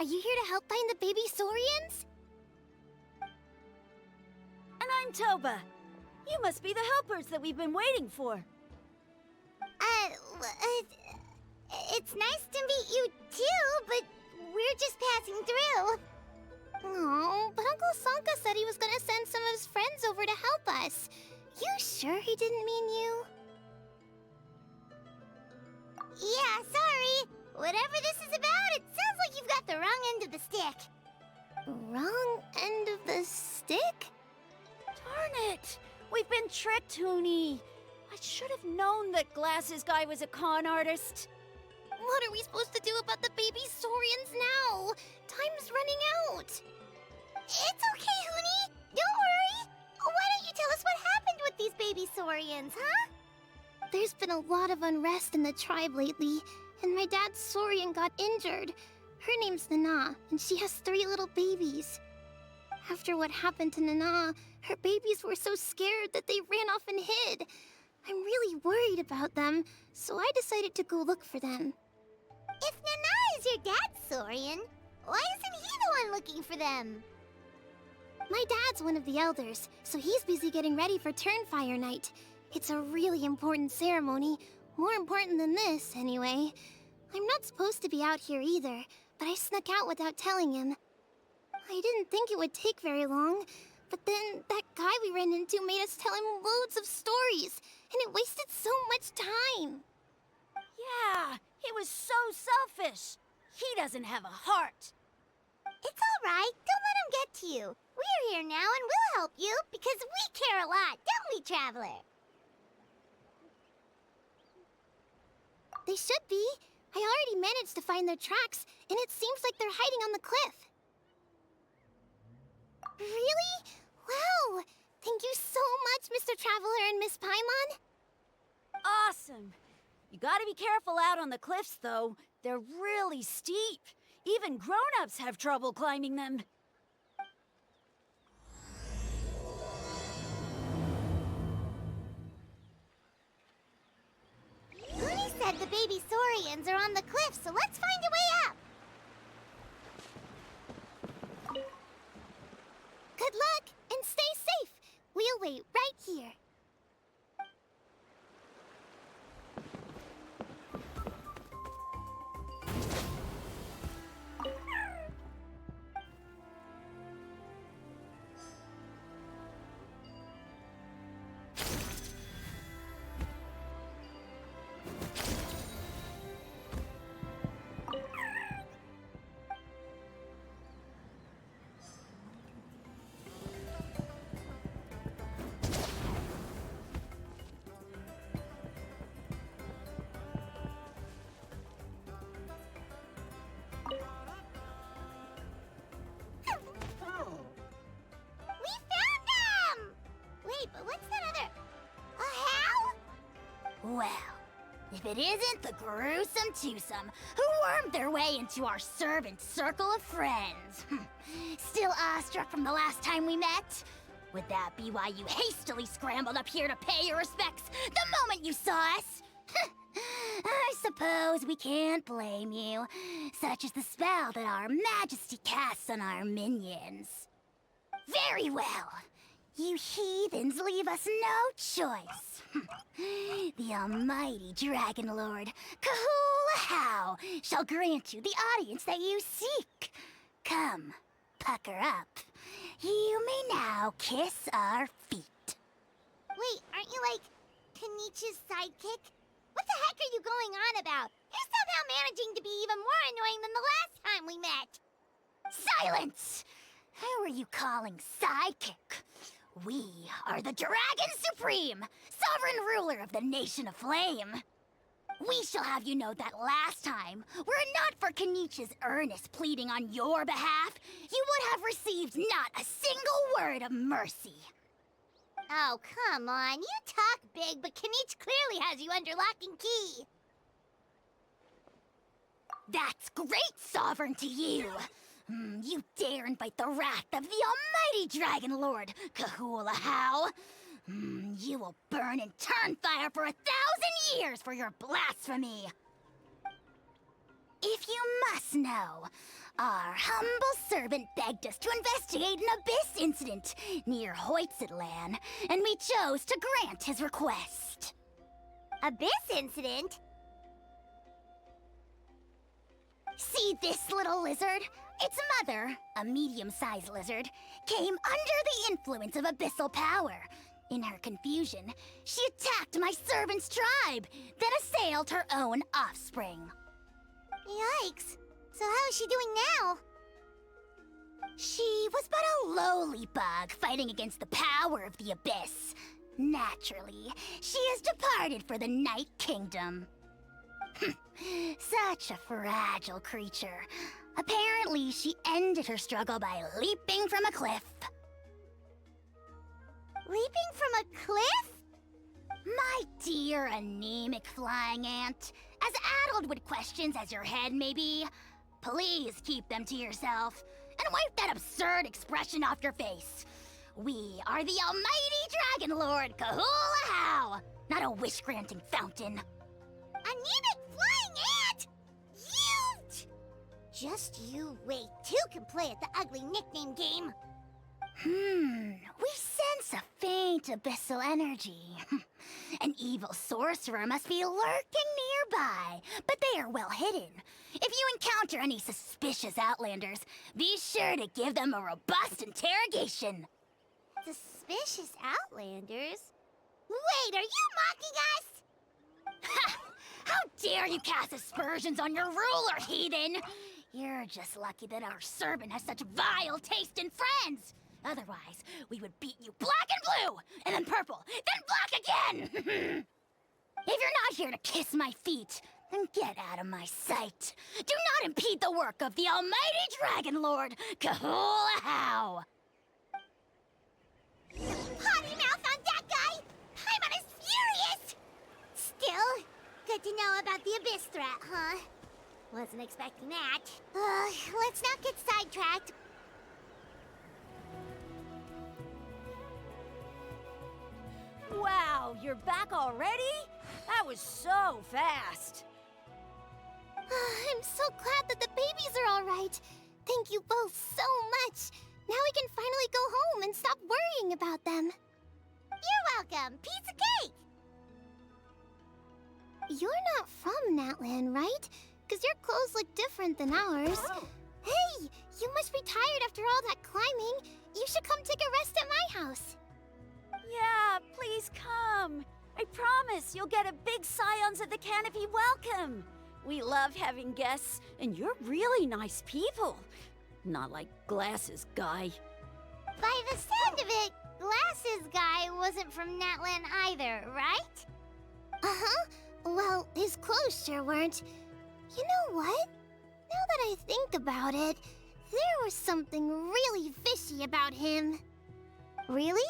Are you here to help find the baby Saurians? And I'm Toba. You must be the helpers that we've been waiting for. It's nice to meet you too, but we're just passing through. Oh, but Uncle Sanka said he was gonna send some of his friends over to help us. You sure he didn't mean you? Yeah, sorry. Whatever this is about, it sounds like you've got the wrong end of the stick. Wrong end of the stick? Darn it! We've been tricked, Huni. I should have known that Glasses Guy was a con artist. What are we supposed to do about the baby Saurians now? Time's running out. It's okay, Huni. Don't worry. Why don't you tell us what happened with these baby Saurians, huh? There's been a lot of unrest in the tribe lately, and my dad's Saurian got injured. Her name's Nana, and she has 3 little babies. After what happened to Nana, her babies were so scared that they ran off and hid. I'm really worried about them, so I decided to go look for them. If Nana is your dad's Saurian, why isn't he the one looking for them? My dad's one of the elders, so he's busy getting ready for Turnfire night. It's a really important ceremony, more important than this, anyway. I'm not supposed to be out here either, but I snuck out without telling him. I didn't think it would take very long, but then that guy we ran into made us tell him loads of stories, and it wasted so much time. Yeah, he was so selfish. He doesn't have a heart. It's all right. Don't let him get to you. We're here now and we'll help you because we care a lot, don't we, Traveler? They should be. I already managed to find their tracks, and it seems like they're hiding on the cliff. Really? Wow! Thank you so much, Mr. Traveler and Miss Paimon. Awesome. You gotta be careful out on the cliffs, though. They're really steep. Even grown-ups have trouble climbing them. Uni said the baby Saurians are on the cliff, so let's find a way up. Good luck, and stay safe. We'll wait right here. Well, if it isn't the gruesome twosome who wormed their way into our servant circle of friends. Still awestruck from the last time we met? Would that be why you hastily scrambled up here to pay your respects the moment you saw us? I suppose we can't blame you. Such is the spell that our majesty casts on our minions. Very well. You heathens leave us no choice. The almighty Dragon Lord, Kahula shall grant you the audience that you seek. Come, pucker up. You may now kiss our feet. Wait, aren't you like Kinich's sidekick? What the heck are you going on about? You're somehow managing to be even more annoying than the last time we met. Silence! Who are you calling sidekick? We are the Dragon Supreme, sovereign ruler of the Nation of Flame. We shall have you know that last time, were it not for Kinich's earnest pleading on your behalf, you would have received not a single word of mercy. Oh, come on. You talk big, but Kinich clearly has you under lock and key. That's great, sovereign to you. You dare invite the wrath of the almighty Dragon Lord, Kahula. You will burn in Turnfire for 1,000 years for your blasphemy. If you must know, Our humble servant begged us to investigate an abyss incident near Huitztlan, and we chose to grant his request. Abyss incident? See this little lizard? Its mother, a medium-sized lizard, came under the influence of abyssal power. In her confusion, she attacked my servant's tribe, then assailed her own offspring. Yikes. So how is she doing now? She was but a lowly bug fighting against the power of the abyss. Naturally, she has departed for the Night Kingdom. Such a fragile creature. Apparently, she ended her struggle by leaping from a cliff. Leaping from a cliff? My dear anemic flying ant, as addled with questions as your head may be, please keep them to yourself and wipe that absurd expression off your face. We are the almighty Dragon Lord Kahula-How, not a wish-granting fountain. Anemic flying ant! You! Just you wait. Two can play at the ugly nickname game. We sense a faint abyssal energy. An evil sorcerer must be lurking nearby, but they are well hidden. If you encounter any suspicious outlanders, be sure to give them a robust interrogation. Suspicious outlanders? Wait, are you mocking us? Ha! How dare you cast aspersions on your ruler, heathen! You're just lucky that our servant has such vile taste in friends. Otherwise, we would beat you black and blue, and then purple, then black again! If you're not here to kiss my feet, then get out of my sight. Do not impede the work of the almighty Dragon Lord, Kahula-How! Potty mouth on that guy! Paimon is furious! Still, good to know about the abyss threat, huh? Wasn't expecting that. Let's not get sidetracked. Wow, you're back already? That was so fast. I'm so glad that the babies are all right. Thank you both so much. Now we can finally go home and stop worrying about them. You're welcome. Piece of cake! You're not from Natlan, right? Because your clothes look different than ours. Hey, you must be tired after all that climbing. You should come take a rest at my house. Yeah, please come. I promise you'll get a big Scions of the Canopy welcome. We love having guests, and you're really nice people. Not like Glasses Guy. By the sound of it, Glasses Guy wasn't from Natlan either, right? Uh-huh. Well, his clothes sure weren't. You know what? Now that I think about it, there was something really fishy about him. Really?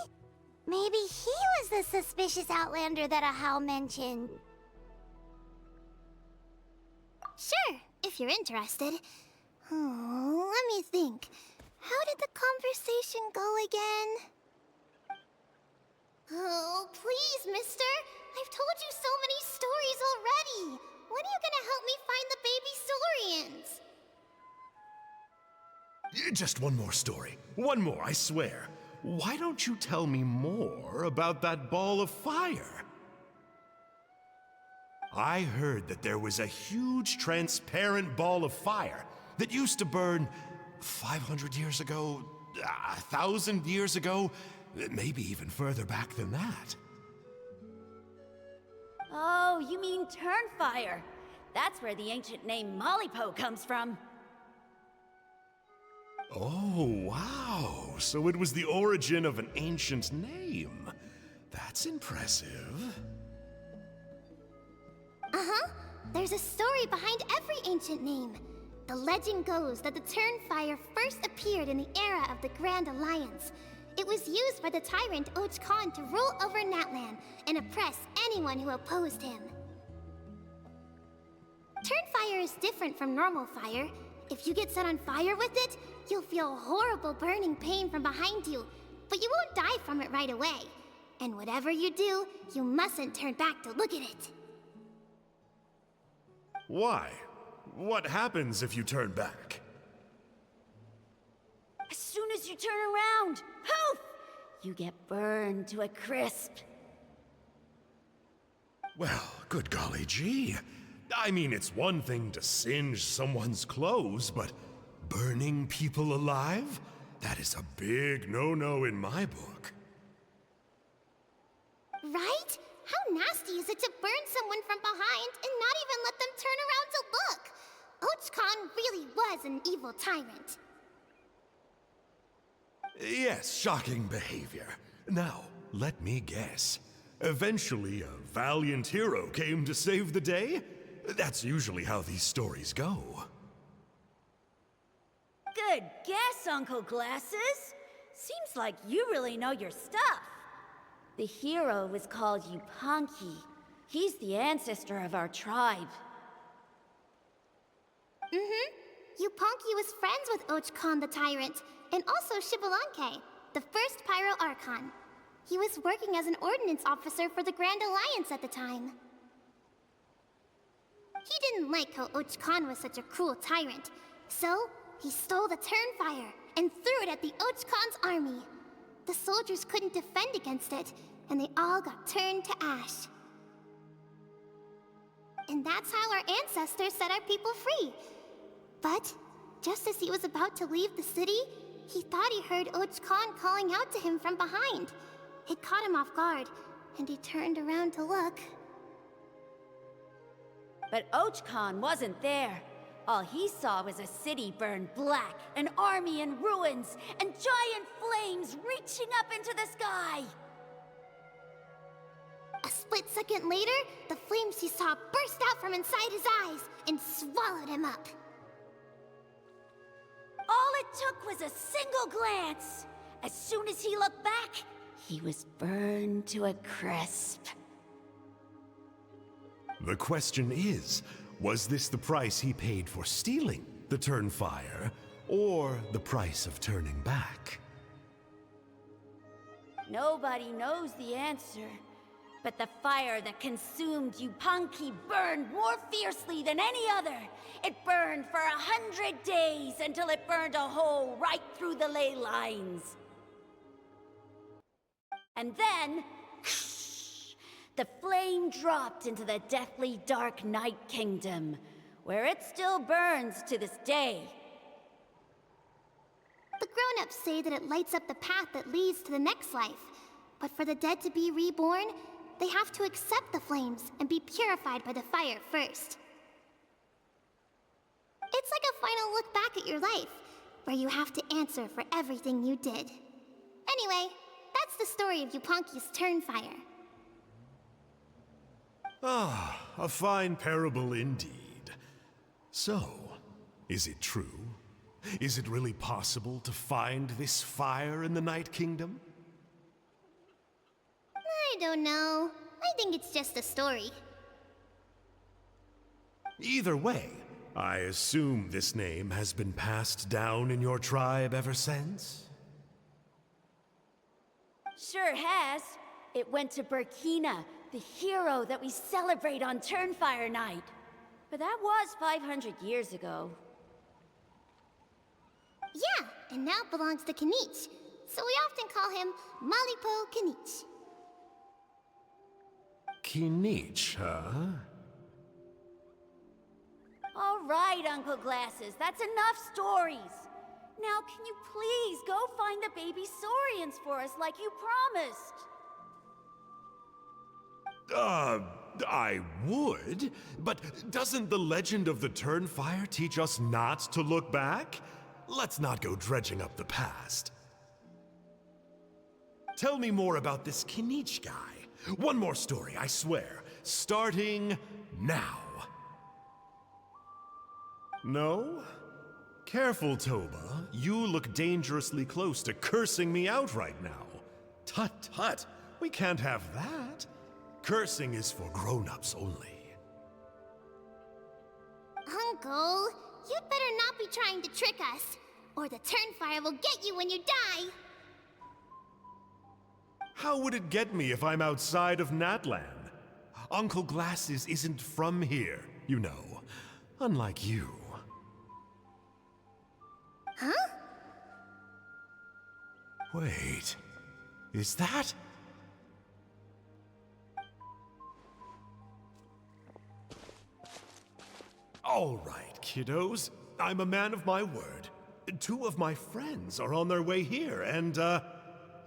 Maybe he was the suspicious outlander that Ahau mentioned. Sure, if you're interested. Oh, let me think. How did the conversation go again? Oh, please, mister. I've told you so many stories already. When are you gonna help me find the baby Saurians? Just one more story. One more, I swear. Why don't you tell me more about that ball of fire? I heard that there was a huge transparent ball of fire that used to burn 500 years ago, 1,000 years ago, maybe even further back than that. Oh, you mean Turnfire. That's where the ancient name Mollypo comes from. Oh, wow. So it was the origin of an ancient name. That's impressive. Uh-huh. There's a story behind every ancient name. The legend goes that the Turnfire first appeared in the era of the Grand Alliance. It was used by the tyrant Och Khan to rule over Natlan and oppress anyone who opposed him. Turnfire is different from normal fire. If you get set on fire with it, you'll feel horrible burning pain from behind you, but you won't die from it right away. And whatever you do, you mustn't turn back to look at it. Why? What happens if you turn back? As soon as you turn around, poof! You get burned to a crisp. Well, good golly gee. I mean, it's one thing to singe someone's clothes, but burning people alive? That is a big no-no in my book. Right? How nasty is it to burn someone from behind and not even let them turn around to look? Huitztlan really was an evil tyrant. Yes, shocking behavior. Now, let me guess. Eventually, a valiant hero came to save the day? That's usually how these stories go. Good guess, Uncle Glasses. Seems like you really know your stuff. The hero was called Yupanqui. He's the ancestor of our tribe. Yupanqui was friends with Huitztlan the Tyrant, and also Yupanqui, the first Pyro Archon. He was working as an ordnance officer for the Grand Alliance at the time. He didn't like how Huitztlan was such a cruel tyrant, so he stole the Turnfire and threw it at the Huitztlan's army. The soldiers couldn't defend against it, and they all got turned to ash. And that's how our ancestors set our people free. But just as he was about to leave the city, he thought he heard Huitztlan calling out to him from behind. It caught him off guard, and he turned around to look. But Huitztlan wasn't there. All he saw was a city burned black, an army in ruins, and giant flames reaching up into the sky. A split second later, the flames he saw burst out from inside his eyes and swallowed him up. All it took was a single glance. As soon as he looked back, he was burned to a crisp. The question is, was this the price he paid for stealing the Turnfire, or the price of turning back? Nobody knows the answer. But the fire that consumed Yupanqui burned more fiercely than any other. It burned for 100 days until it burned a hole right through the ley lines. And then, the flame dropped into the deathly dark Night Kingdom, where it still burns to this day. The grown-ups say that it lights up the path that leads to the next life. But for the dead to be reborn, they have to accept the flames and be purified by the fire first. It's like a final look back at your life, where you have to answer for everything you did. Anyway, that's the story of Yupanqui's Turnfire. Ah, a fine parable indeed. So, is it true? Is it really possible to find this fire in the Night Kingdom? I don't know. I think it's just a story. Either way, I assume this name has been passed down in your tribe ever since? Sure has. It went to Burkina, the hero that we celebrate on Turnfire Night. But that was 500 years ago. Yeah, and now it belongs to Kinich. So we often call him Malipo Kinich. Kinich, huh? All right, Uncle Glasses, that's enough stories. Now, can you please go find the baby saurians for us like you promised? I would, but doesn't the legend of the Turnfire teach us not to look back? Let's not go dredging up the past. Tell me more about this Kinich guy. One more story, I swear. Starting now. No? Careful, Toba. You look dangerously close to cursing me out right now. Tut tut, we can't have that. Cursing is for grown-ups only. Uncle, you'd better not be trying to trick us, or the Turnfire will get you when you die. How would it get me if I'm outside of Natlan? Uncle Glasses isn't from here, you know. Unlike you. Huh? Wait, is that? All right, kiddos. I'm a man of my word. 2 of my friends are on their way here, and,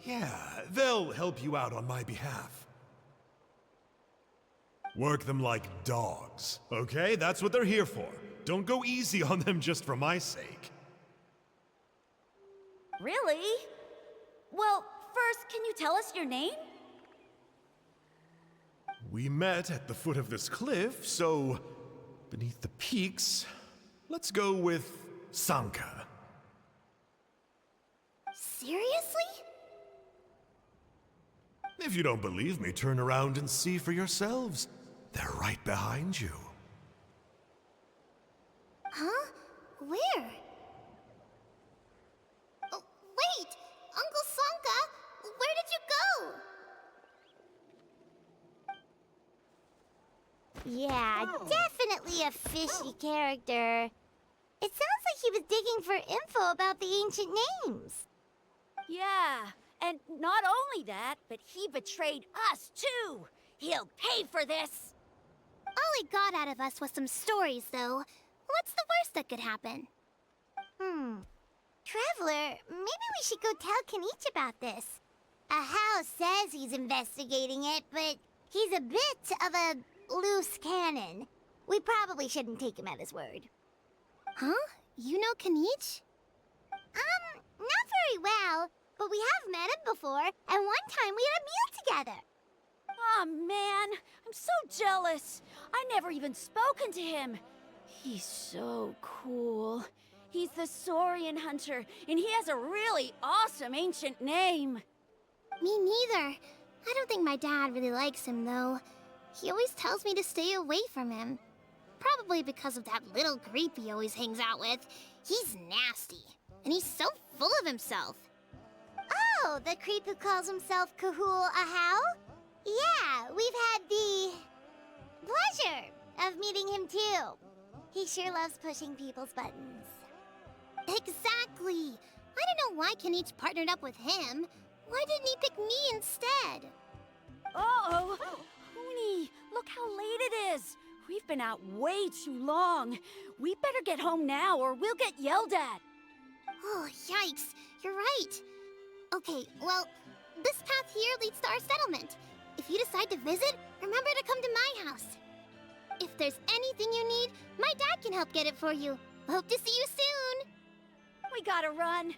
yeah, they'll help you out on my behalf. Work them like dogs, okay? That's what they're here for. Don't go easy on them just for my sake. Really? Well, first, can you tell us your name? We met at the foot of this cliff, so beneath the peaks, let's go with Sanka. Seriously? If you don't believe me, turn around and see for yourselves. They're right behind you. Huh? Where? Oh, wait! Uncle Sanka, where did you go? Yeah, definitely a fishy character. It sounds like he was digging for info about the ancient names. Yeah, and not only that, but he betrayed us, too. He'll pay for this. All he got out of us was some stories, though. What's the worst that could happen? Traveler, maybe we should go tell Kinich about this. Ahau says he's investigating it, but he's a bit of a loose cannon. We probably shouldn't take him at his word. Huh? You know Kinich? Not very well, but we have met him before, and one time we had a meal together. Aw, man, I'm so jealous. I never even spoken to him. He's so cool. He's the Saurian hunter, and he has a really awesome ancient name. Me neither. I don't think my dad really likes him, though. He always tells me to stay away from him. Probably because of that little creep he always hangs out with. He's nasty, and he's so full of himself. Oh, the creep who calls himself Kahul Ahau? Yeah, we've had the pleasure of meeting him too. He sure loves pushing people's buttons. Exactly. I don't know why Kinich partnered up with him. Why didn't he pick me instead? Uh-oh. Huni, look how late it is. We've been out way too long. We better get home now or we'll get yelled at. Oh, yikes. You're right. Okay, well, this path here leads to our settlement. If you decide to visit, remember to come to my house. If there's anything you need, my dad can help get it for you. Hope to see you soon. We gotta run.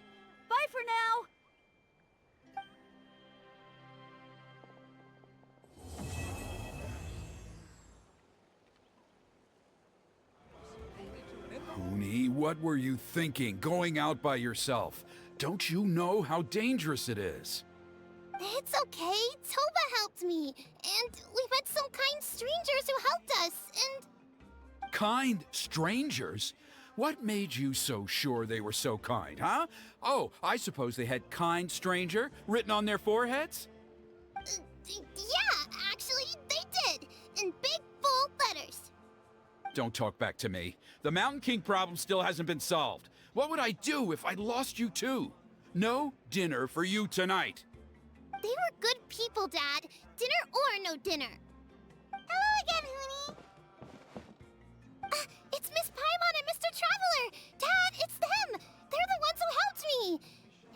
Bye for now. Huni, what were you thinking, going out by yourself? Don't you know how dangerous it is? It's okay. Toba helped me. And we met some kind strangers who helped us, and... Kind strangers? What made you so sure they were so kind, huh? Oh, I suppose they had kind stranger written on their foreheads? Yeah, actually, they did. In big, bold letters. Don't talk back to me. The Mountain King problem still hasn't been solved. What would I do if I lost you too? No dinner for you tonight. They were good people, Dad. Dinner or no dinner. Hello again, Huni. It's Miss Paimon and Mr. Traveler. Dad, it's them. They're the ones who helped me.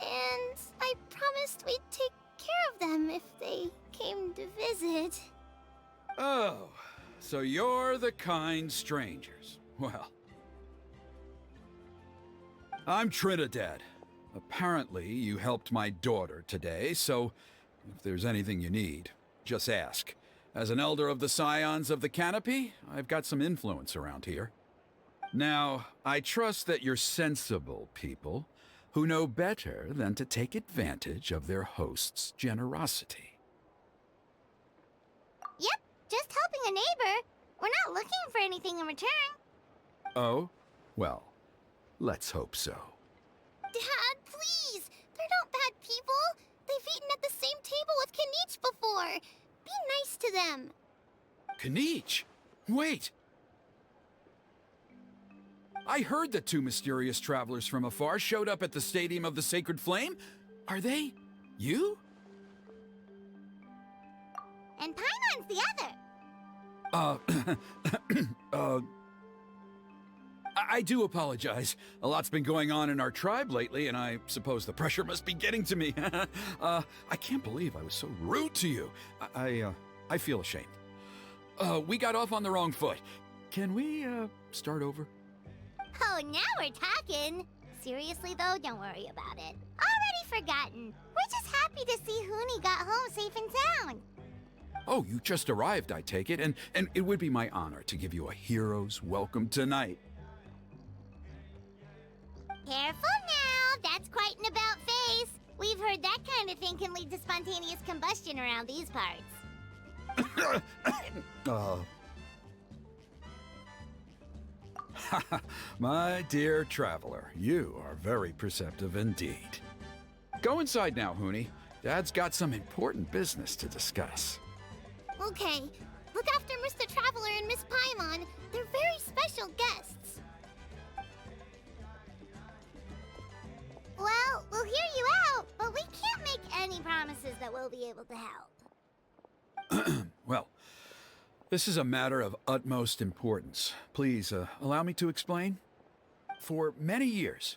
And I promised we'd take care of them if they came to visit. Oh, so you're the kind strangers. Well, I'm Trinidad. Apparently, you helped my daughter today, so if there's anything you need, just ask. As an elder of the Scions of the Canopy, I've got some influence around here. Now, I trust that you're sensible people who know better than to take advantage of their host's generosity. Yep, just helping a neighbor. We're not looking for anything in return. Oh? Well, let's hope so. Dad, please! They're not bad people! They've eaten at the same table with Kinich before! Be nice to them! Kinich! Wait! I heard that 2 mysterious travelers from afar showed up at the Stadium of the Sacred Flame. Are they You? And Paimon's the other. I do apologize. A lot's been going on in our tribe lately, and I suppose the pressure must be getting to me. I can't believe I was so rude to you. I feel ashamed. We got off on the wrong foot. Can we, start over? Oh, now we're talking. Seriously, though, don't worry about it. Already forgotten. We're just happy to see Huni got home safe and sound. Oh, you just arrived, I take it, and it would be my honor to give you a hero's welcome tonight. Careful now, that's quite an about-face. We've heard that kind of thing can lead to spontaneous combustion around these parts. My dear traveler, you are very perceptive indeed. Go inside now, Huni. Dad's got some important business to discuss. Okay, look after Mr. Traveler and Miss Paimon. They're very special guests. Well, we'll hear you out, but we can't make any promises that we'll be able to help. Well, this is a matter of utmost importance. Please, allow me to explain. For many years,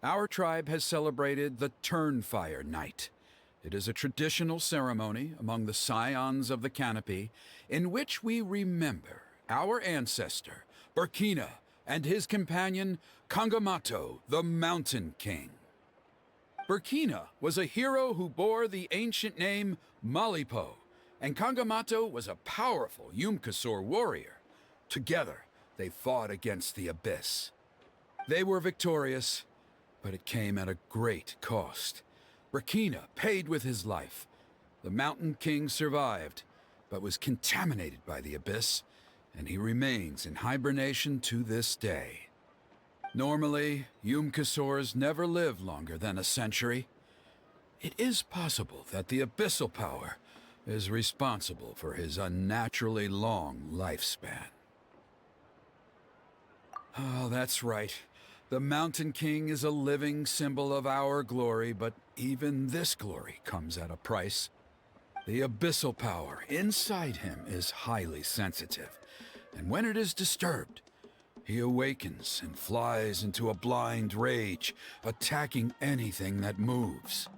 our tribe has celebrated the Turnfire Night. It is a traditional ceremony among the Scions of the Canopy in which we remember our ancestor, Burkina, and his companion, Kangamato, the Mountain King. Burkina was a hero who bore the ancient name Malipo, and Kangamato was a powerful Yumkasor warrior. Together, they fought against the Abyss. They were victorious, but it came at a great cost. Burkina paid with his life. The Mountain King survived, but was contaminated by the Abyss, and he remains in hibernation to this day. Normally, Yumkasors never live longer than a century. It is possible that the Abyssal Power is responsible for his unnaturally long lifespan. Oh, that's right. The Mountain King is a living symbol of our glory, but even this glory comes at a price. The Abyssal Power inside him is highly sensitive, and when it is disturbed, he awakens and flies into a blind rage, attacking anything that moves.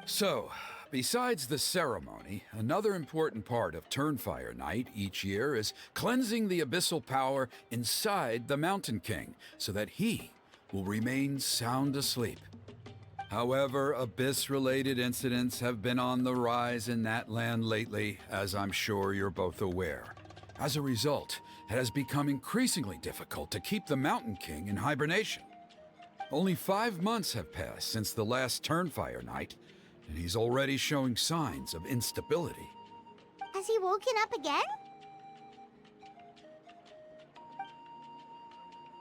So, besides the ceremony, another important part of Turnfire Night each year is cleansing the Abyssal Power inside the Mountain King, so that he will remain sound asleep. However, Abyss-related incidents have been on the rise in that land lately, as I'm sure you're both aware. As a result, it has become increasingly difficult to keep the Mountain King in hibernation. Only 5 months have passed since the last Turnfire Night, and he's already showing signs of instability. Has he woken up again?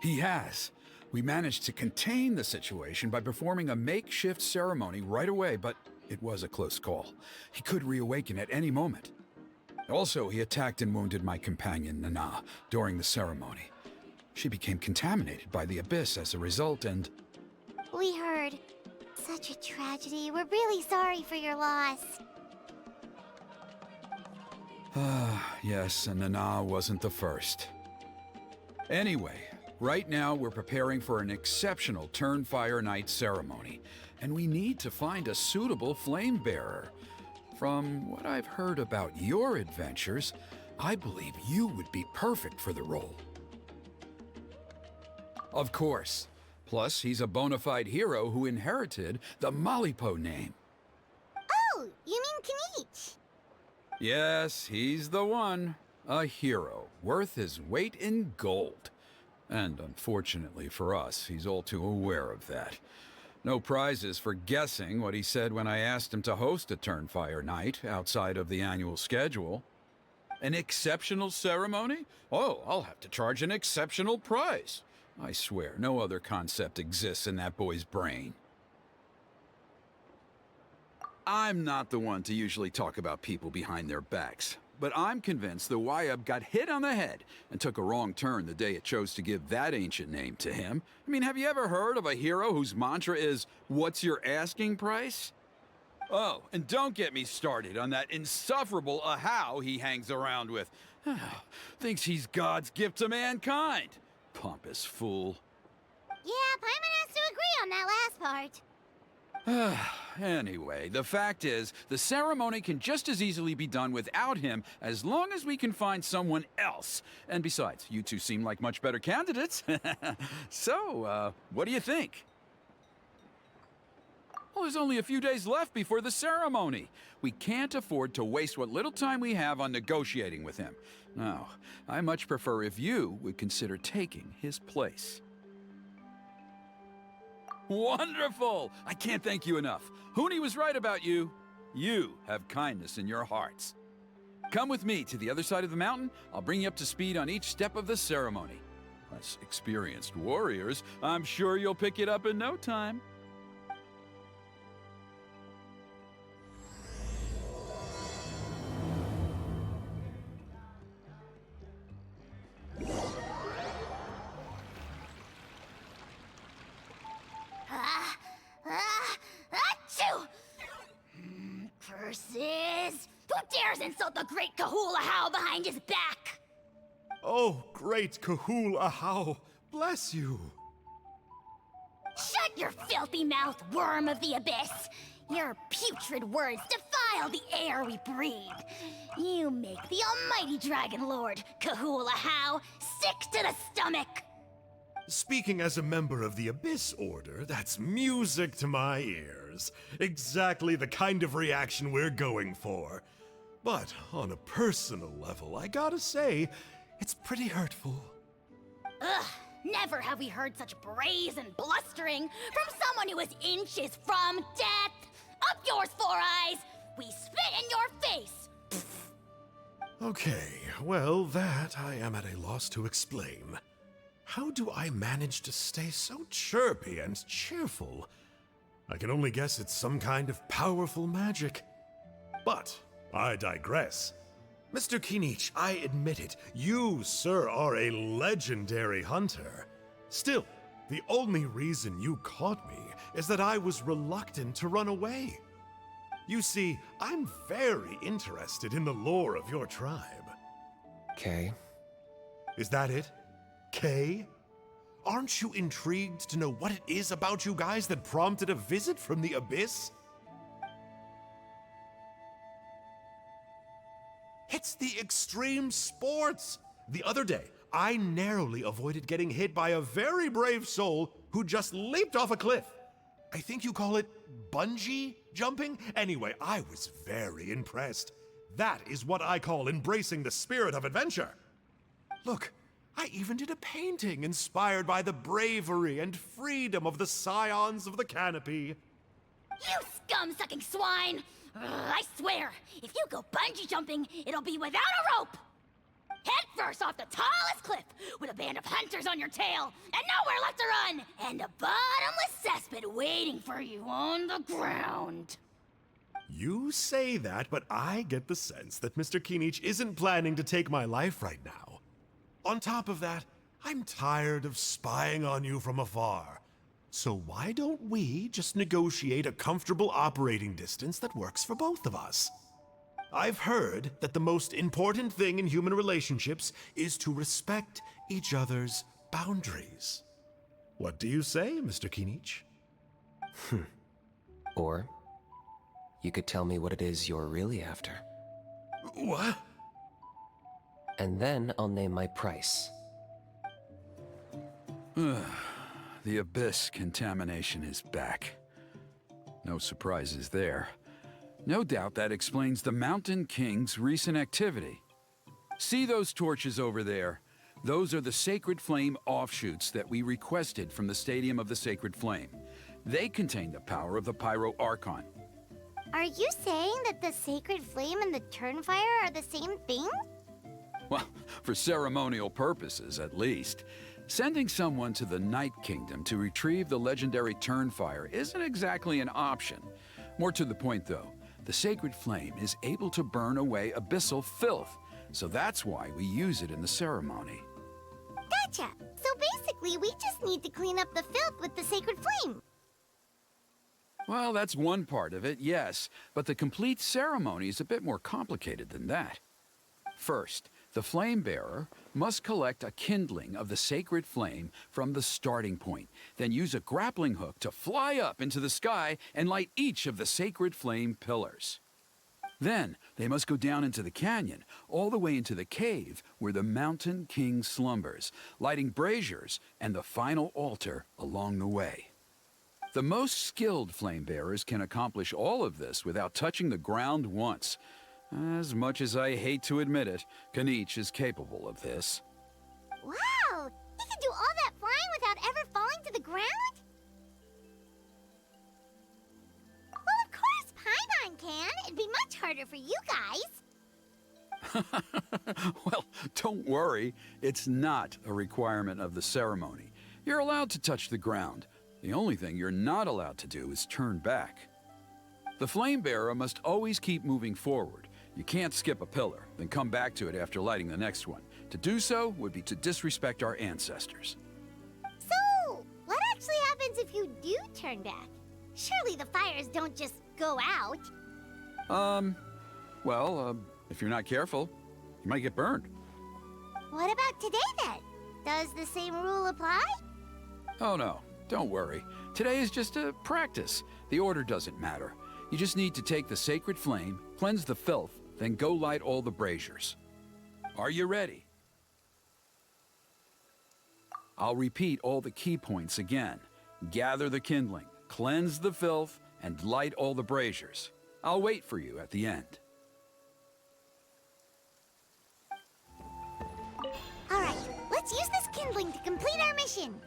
He has. We managed to contain the situation by performing a makeshift ceremony right away, but it was a close call. He could reawaken at any moment. Also, he attacked and wounded my companion, Nana, during the ceremony. She became contaminated by the Abyss as a result, and... We heard. Such a tragedy. We're really sorry for your loss. Yes, and Nana wasn't the first. Anyway, right now we're preparing for an exceptional Turnfire Night ceremony, and we need to find a suitable flame bearer. From what I've heard about your adventures, I believe you would be perfect for the role. Of course. Plus, he's a bona fide hero who inherited the Malipo name. Oh, you mean Kinich? Yes, he's the one. A hero, worth his weight in gold. And unfortunately for us, he's all too aware of that. No prizes for guessing what he said when I asked him to host a Turnfire Night outside of the annual schedule. An exceptional ceremony? Oh, I'll have to charge an exceptional price. I swear, no other concept exists in that boy's brain. I'm not the one to usually talk about people behind their backs, but I'm convinced the Wyub got hit on the head and took a wrong turn the day it chose to give that ancient name to him. I mean, have you ever heard of a hero whose mantra is, "What's your asking price?" Oh, and don't get me started on that insufferable Ahau he hangs around with. Thinks he's God's gift to mankind. Pompous fool. Yeah, Paimon has to agree on that last part. Anyway, the fact is, the ceremony can just as easily be done without him as long as we can find someone else. And besides, you two seem like much better candidates. So, what do you think? Well, there's only a few days left before the ceremony. We can't afford to waste what little time we have on negotiating with him. No, I much prefer if you would consider taking his place. Wonderful! I can't thank you enough. Huni was right about you. You have kindness in your hearts. Come with me to the other side of the mountain. I'll bring you up to speed on each step of the ceremony. As experienced warriors, I'm sure you'll pick it up in no time. Achoo! Curses! Who dares insult the great Kahul Ahau behind his back? Oh, great Kahul Ahau, bless you. Shut your filthy mouth, worm of the abyss! Your putrid words defile the air we breathe. You make the almighty Dragon Lord, Kahul Ahau, sick to the stomach! Speaking as a member of the Abyss Order, that's music to my ears. Exactly the kind of reaction we're going for. But on a personal level, I gotta say, it's pretty hurtful. Ugh, never have we heard such brazen blustering from someone who is inches from death! Up yours, Four Eyes! We spit in your face! Okay, well, that I am at a loss to explain. How do I manage to stay so chirpy and cheerful? I can only guess it's some kind of powerful magic. But I digress. Mr. Kinich, I admit it, you, sir, are a legendary hunter. Still, the only reason you caught me is that I was reluctant to run away. You see, I'm very interested in the lore of your tribe. Okay. Is that it? Kay? Aren't you intrigued to know what it is about you guys that prompted a visit from the Abyss? It's the extreme sports! The other day, I narrowly avoided getting hit by a very brave soul who just leaped off a cliff. I think you call it bungee jumping? Anyway, I was very impressed. That is what I call embracing the spirit of adventure. Look, I even did a painting inspired by the bravery and freedom of the Scions of the Canopy. You scum-sucking swine! I swear, if you go bungee jumping, it'll be without a rope! Head first off the tallest cliff, with a band of hunters on your tail, and nowhere left to run, and a bottomless cesspit waiting for you on the ground. You say that, but I get the sense that Mr. Kinich isn't planning to take my life right now. On top of that, I'm tired of spying on you from afar. So why don't we just negotiate a comfortable operating distance that works for both of us? I've heard that the most important thing in human relationships is to respect each other's boundaries. What do you say, Mr. Kinich? Or you could tell me what it is you're really after. What? And then I'll name my price. The Abyss contamination is back. No surprises there. No doubt that explains the Mountain King's recent activity. See those torches over there? Those are the Sacred Flame offshoots that we requested from the Stadium of the Sacred Flame. They contain the power of the Pyro Archon. Are you saying that the Sacred Flame and the Turnfire are the same thing? Well, for ceremonial purposes, at least. Sending someone to the Night Kingdom to retrieve the legendary Turnfire isn't exactly an option. More to the point, though, the Sacred Flame is able to burn away abyssal filth, so that's why we use it in the ceremony. Gotcha! So basically, we just need to clean up the filth with the Sacred Flame. Well, that's one part of it, yes, but the complete ceremony is a bit more complicated than that. First, the flame bearer must collect a kindling of the sacred flame from the starting point, then use a grappling hook to fly up into the sky and light each of the sacred flame pillars. Then, they must go down into the canyon, all the way into the cave where the Mountain King slumbers, lighting braziers and the final altar along the way. The most skilled flame bearers can accomplish all of this without touching the ground once. As much as I hate to admit it, Kinich is capable of this. Wow! He can do all that flying without ever falling to the ground? Well, of course Paimon can. It'd be much harder for you guys. Well, don't worry. It's not a requirement of the ceremony. You're allowed to touch the ground. The only thing you're not allowed to do is turn back. The flame bearer must always keep moving forward. You can't skip a pillar, then come back to it after lighting the next one. To do so would be to disrespect our ancestors. So, what actually happens if you do turn back? Surely the fires don't just go out. If you're not careful, you might get burned. What about today then? Does the same rule apply? Oh no, don't worry. Today is just a practice. The order doesn't matter. You just need to take the sacred flame, cleanse the filth, then go light all the braziers. Are you ready? I'll repeat all the key points again. Gather the kindling, cleanse the filth, and light all the braziers. I'll wait for you at the end. All right, let's use this kindling to complete our mission.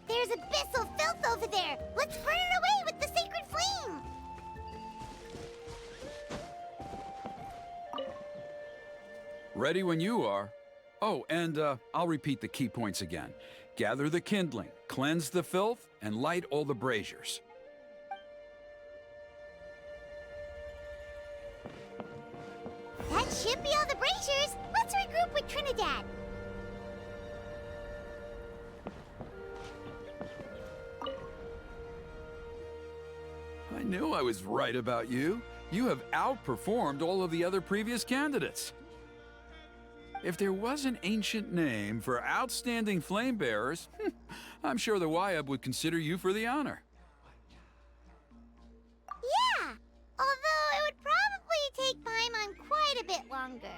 There's abyssal filth over there. Let's burn it away with the sacred flame. Ready when you are. Oh, and I'll repeat the key points again. Gather the kindling, cleanse the filth, and light all the braziers. That should be all the braziers. Let's regroup with Trinidad. I knew I was right about you. You have outperformed all of the other previous candidates. If there was an ancient name for outstanding flame bearers, I'm sure the Wayab would consider you for the honor. Yeah, although it would probably take Paimon quite a bit longer.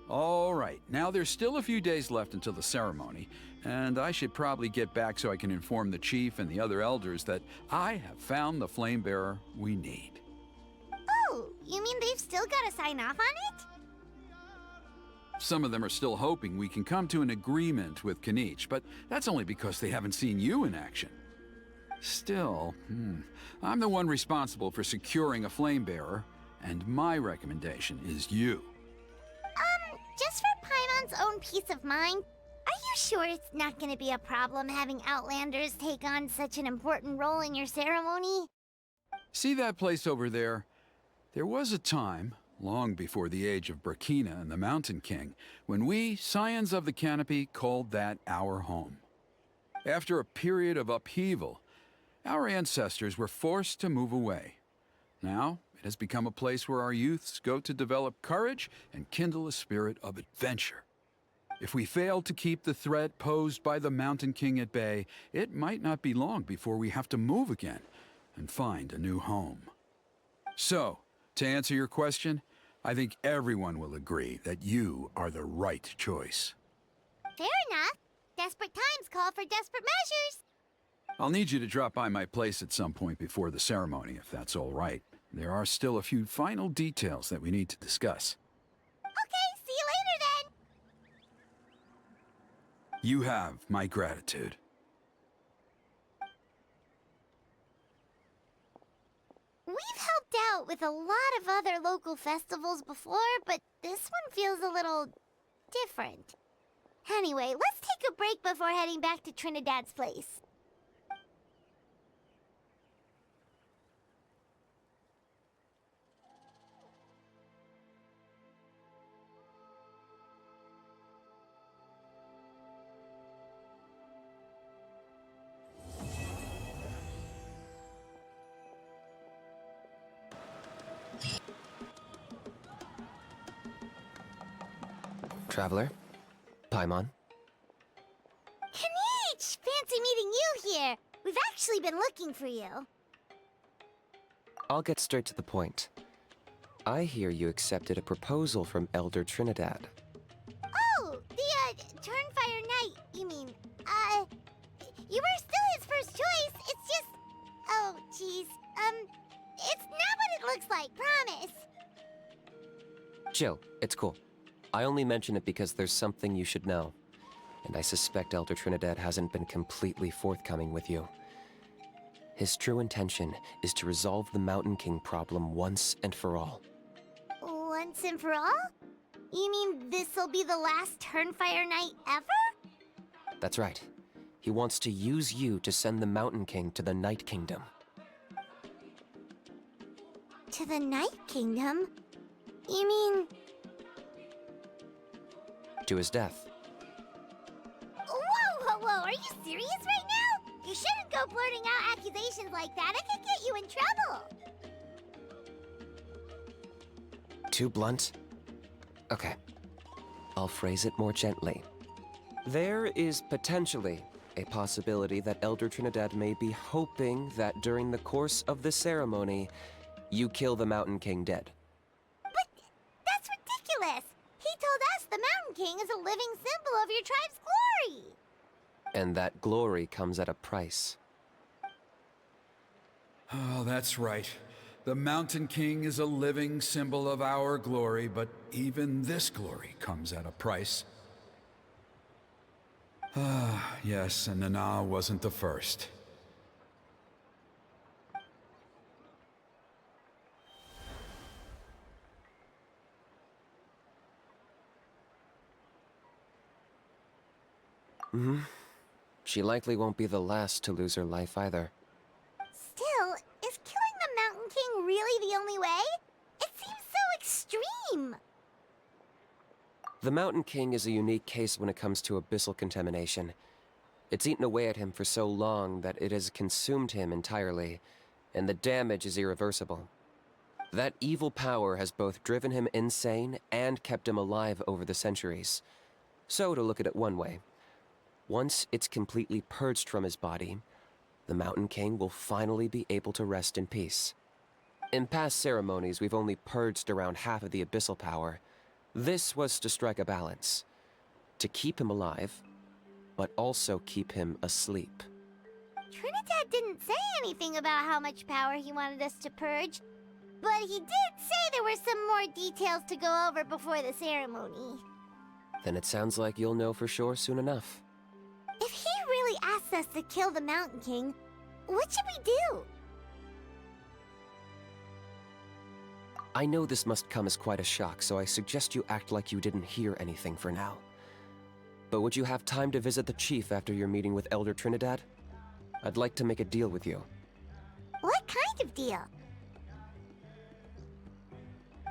All right, now there's still a few days left until the ceremony, and I should probably get back so I can inform the chief and the other elders that I have found the flame bearer we need. Oh, you mean they've still got to sign off on it? Some of them are still hoping we can come to an agreement with Kinich, but that's only because they haven't seen you in action. Still, I'm the one responsible for securing a flame bearer, and my recommendation is you. Just for Paimon's own peace of mind, are you sure it's not going to be a problem having Outlanders take on such an important role in your ceremony? See that place over there? There was a time, long before the age of Burkina and the Mountain King, when we, Scions of the Canopy, called that our home. After a period of upheaval, our ancestors were forced to move away. Now, it has become a place where our youths go to develop courage and kindle a spirit of adventure. If we fail to keep the threat posed by the Mountain King at bay, it might not be long before we have to move again and find a new home. So, to answer your question, I think everyone will agree that you are the right choice. Fair enough. Desperate times call for desperate measures. I'll need you to drop by my place at some point before the ceremony, if that's all right. There are still a few final details that we need to discuss. Okay, see you later then. You have my gratitude. We've helped out with a lot of other local festivals before, but this one feels a little different. Anyway, let's take a break before heading back to Trinidad's place. Traveler? Paimon? Kinich! Fancy meeting you here. We've actually been looking for you. I'll get straight to the point. I hear you accepted a proposal from Elder Trinidad. Oh, the, Turnfire Knight, you mean. You were still his first choice. It's just... Oh, jeez. It's not what it looks like, promise. Chill, it's cool. I only mention it because there's something you should know. And I suspect Elder Trinidad hasn't been completely forthcoming with you. His true intention is to resolve the Mountain King problem once and for all. Once and for all? You mean this'll be the last Turnfire Knight ever? That's right. He wants to use you to send the Mountain King to the Night Kingdom. To the Night Kingdom? You mean... To his death. Whoa! Are you serious right now? You shouldn't go blurting out accusations like that. It could get you in trouble. Too blunt? Okay. I'll phrase it more gently. There is potentially a possibility that Elder Trinidad may be hoping that during the course of the ceremony, you kill the Mountain King dead. But that's ridiculous. He told us the Mountain King is a living symbol of your tribe's glory. And that glory comes at a price. Oh, that's right. The Mountain King is a living symbol of our glory, but even this glory comes at a price. Ah, yes, and Nana wasn't the first. She likely won't be the last to lose her life either. Still, is killing the Mountain King really the only way? It seems so extreme. The Mountain King is a unique case when it comes to abyssal contamination. It's eaten away at him for so long that it has consumed him entirely, and the damage is irreversible. That evil power has both driven him insane and kept him alive over the centuries. So, to look at it one way, once it's completely purged from his body, the Mountain King will finally be able to rest in peace. In past ceremonies, we've only purged around half of the abyssal power. This was to strike a balance, to keep him alive, but also keep him asleep. Trinidad didn't say anything about how much power he wanted us to purge, but he did say there were some more details to go over before the ceremony. Then it sounds like you'll know for sure soon enough. If he really asks us to kill the Mountain King, what should we do? I know this must come as quite a shock, so I suggest you act like you didn't hear anything for now. But would you have time to visit the chief after your meeting with Elder Trinidad? I'd like to make a deal with you. What kind of deal?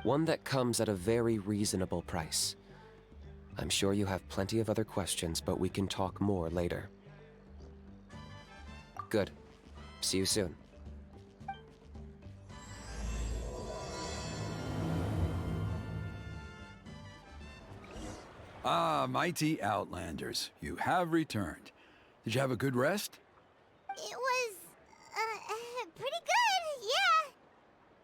One that comes at a very reasonable price. I'm sure you have plenty of other questions, but we can talk more later. Good. See you soon. Ah, mighty Outlanders, you have returned. Did you have a good rest? It was, pretty good, yeah.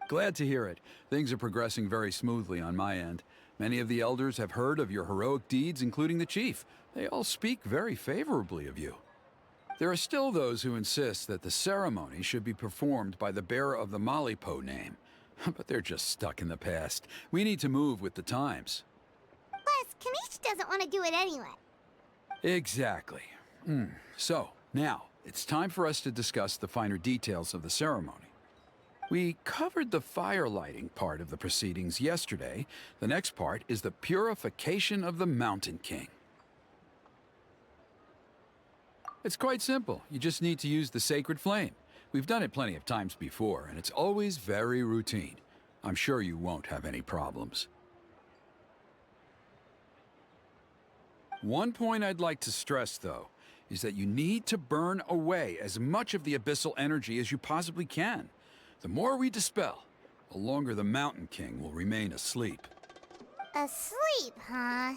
Glad to hear it. Things are progressing very smoothly on my end. Many of the elders have heard of your heroic deeds, including the chief. They all speak very favorably of you. There are still those who insist that the ceremony should be performed by the bearer of the Malipo name. But they're just stuck in the past. We need to move with the times. Plus, Kinich doesn't want to do it anyway. Exactly. So, now, it's time for us to discuss the finer details of the ceremony. We covered the fire lighting part of the proceedings yesterday. The next part is the purification of the Mountain King. It's quite simple. You just need to use the sacred flame. We've done it plenty of times before, and it's always very routine. I'm sure you won't have any problems. One point I'd like to stress, though, is that you need to burn away as much of the abyssal energy as you possibly can. The more we dispel, the longer the Mountain King will remain asleep. Asleep, huh?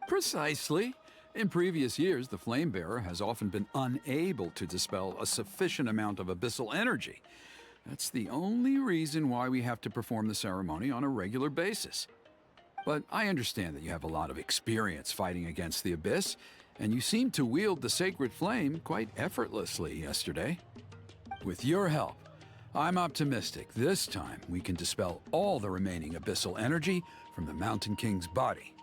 Precisely. In previous years, the Flame Bearer has often been unable to dispel a sufficient amount of abyssal energy. That's the only reason why we have to perform the ceremony on a regular basis. But I understand that you have a lot of experience fighting against the Abyss, and you seemed to wield the sacred flame quite effortlessly yesterday. With your help, I'm optimistic this time we can dispel all the remaining abyssal energy from the Mountain King's body,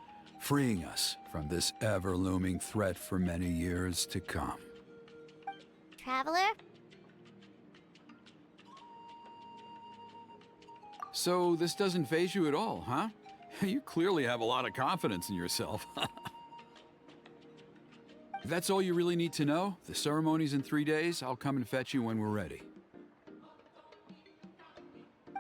freeing us from this ever-looming threat for many years to come. Traveler? So this doesn't faze you at all, huh? You clearly have a lot of confidence in yourself. If that's all you really need to know, the ceremony's in 3 days. I'll come and fetch you when we're ready.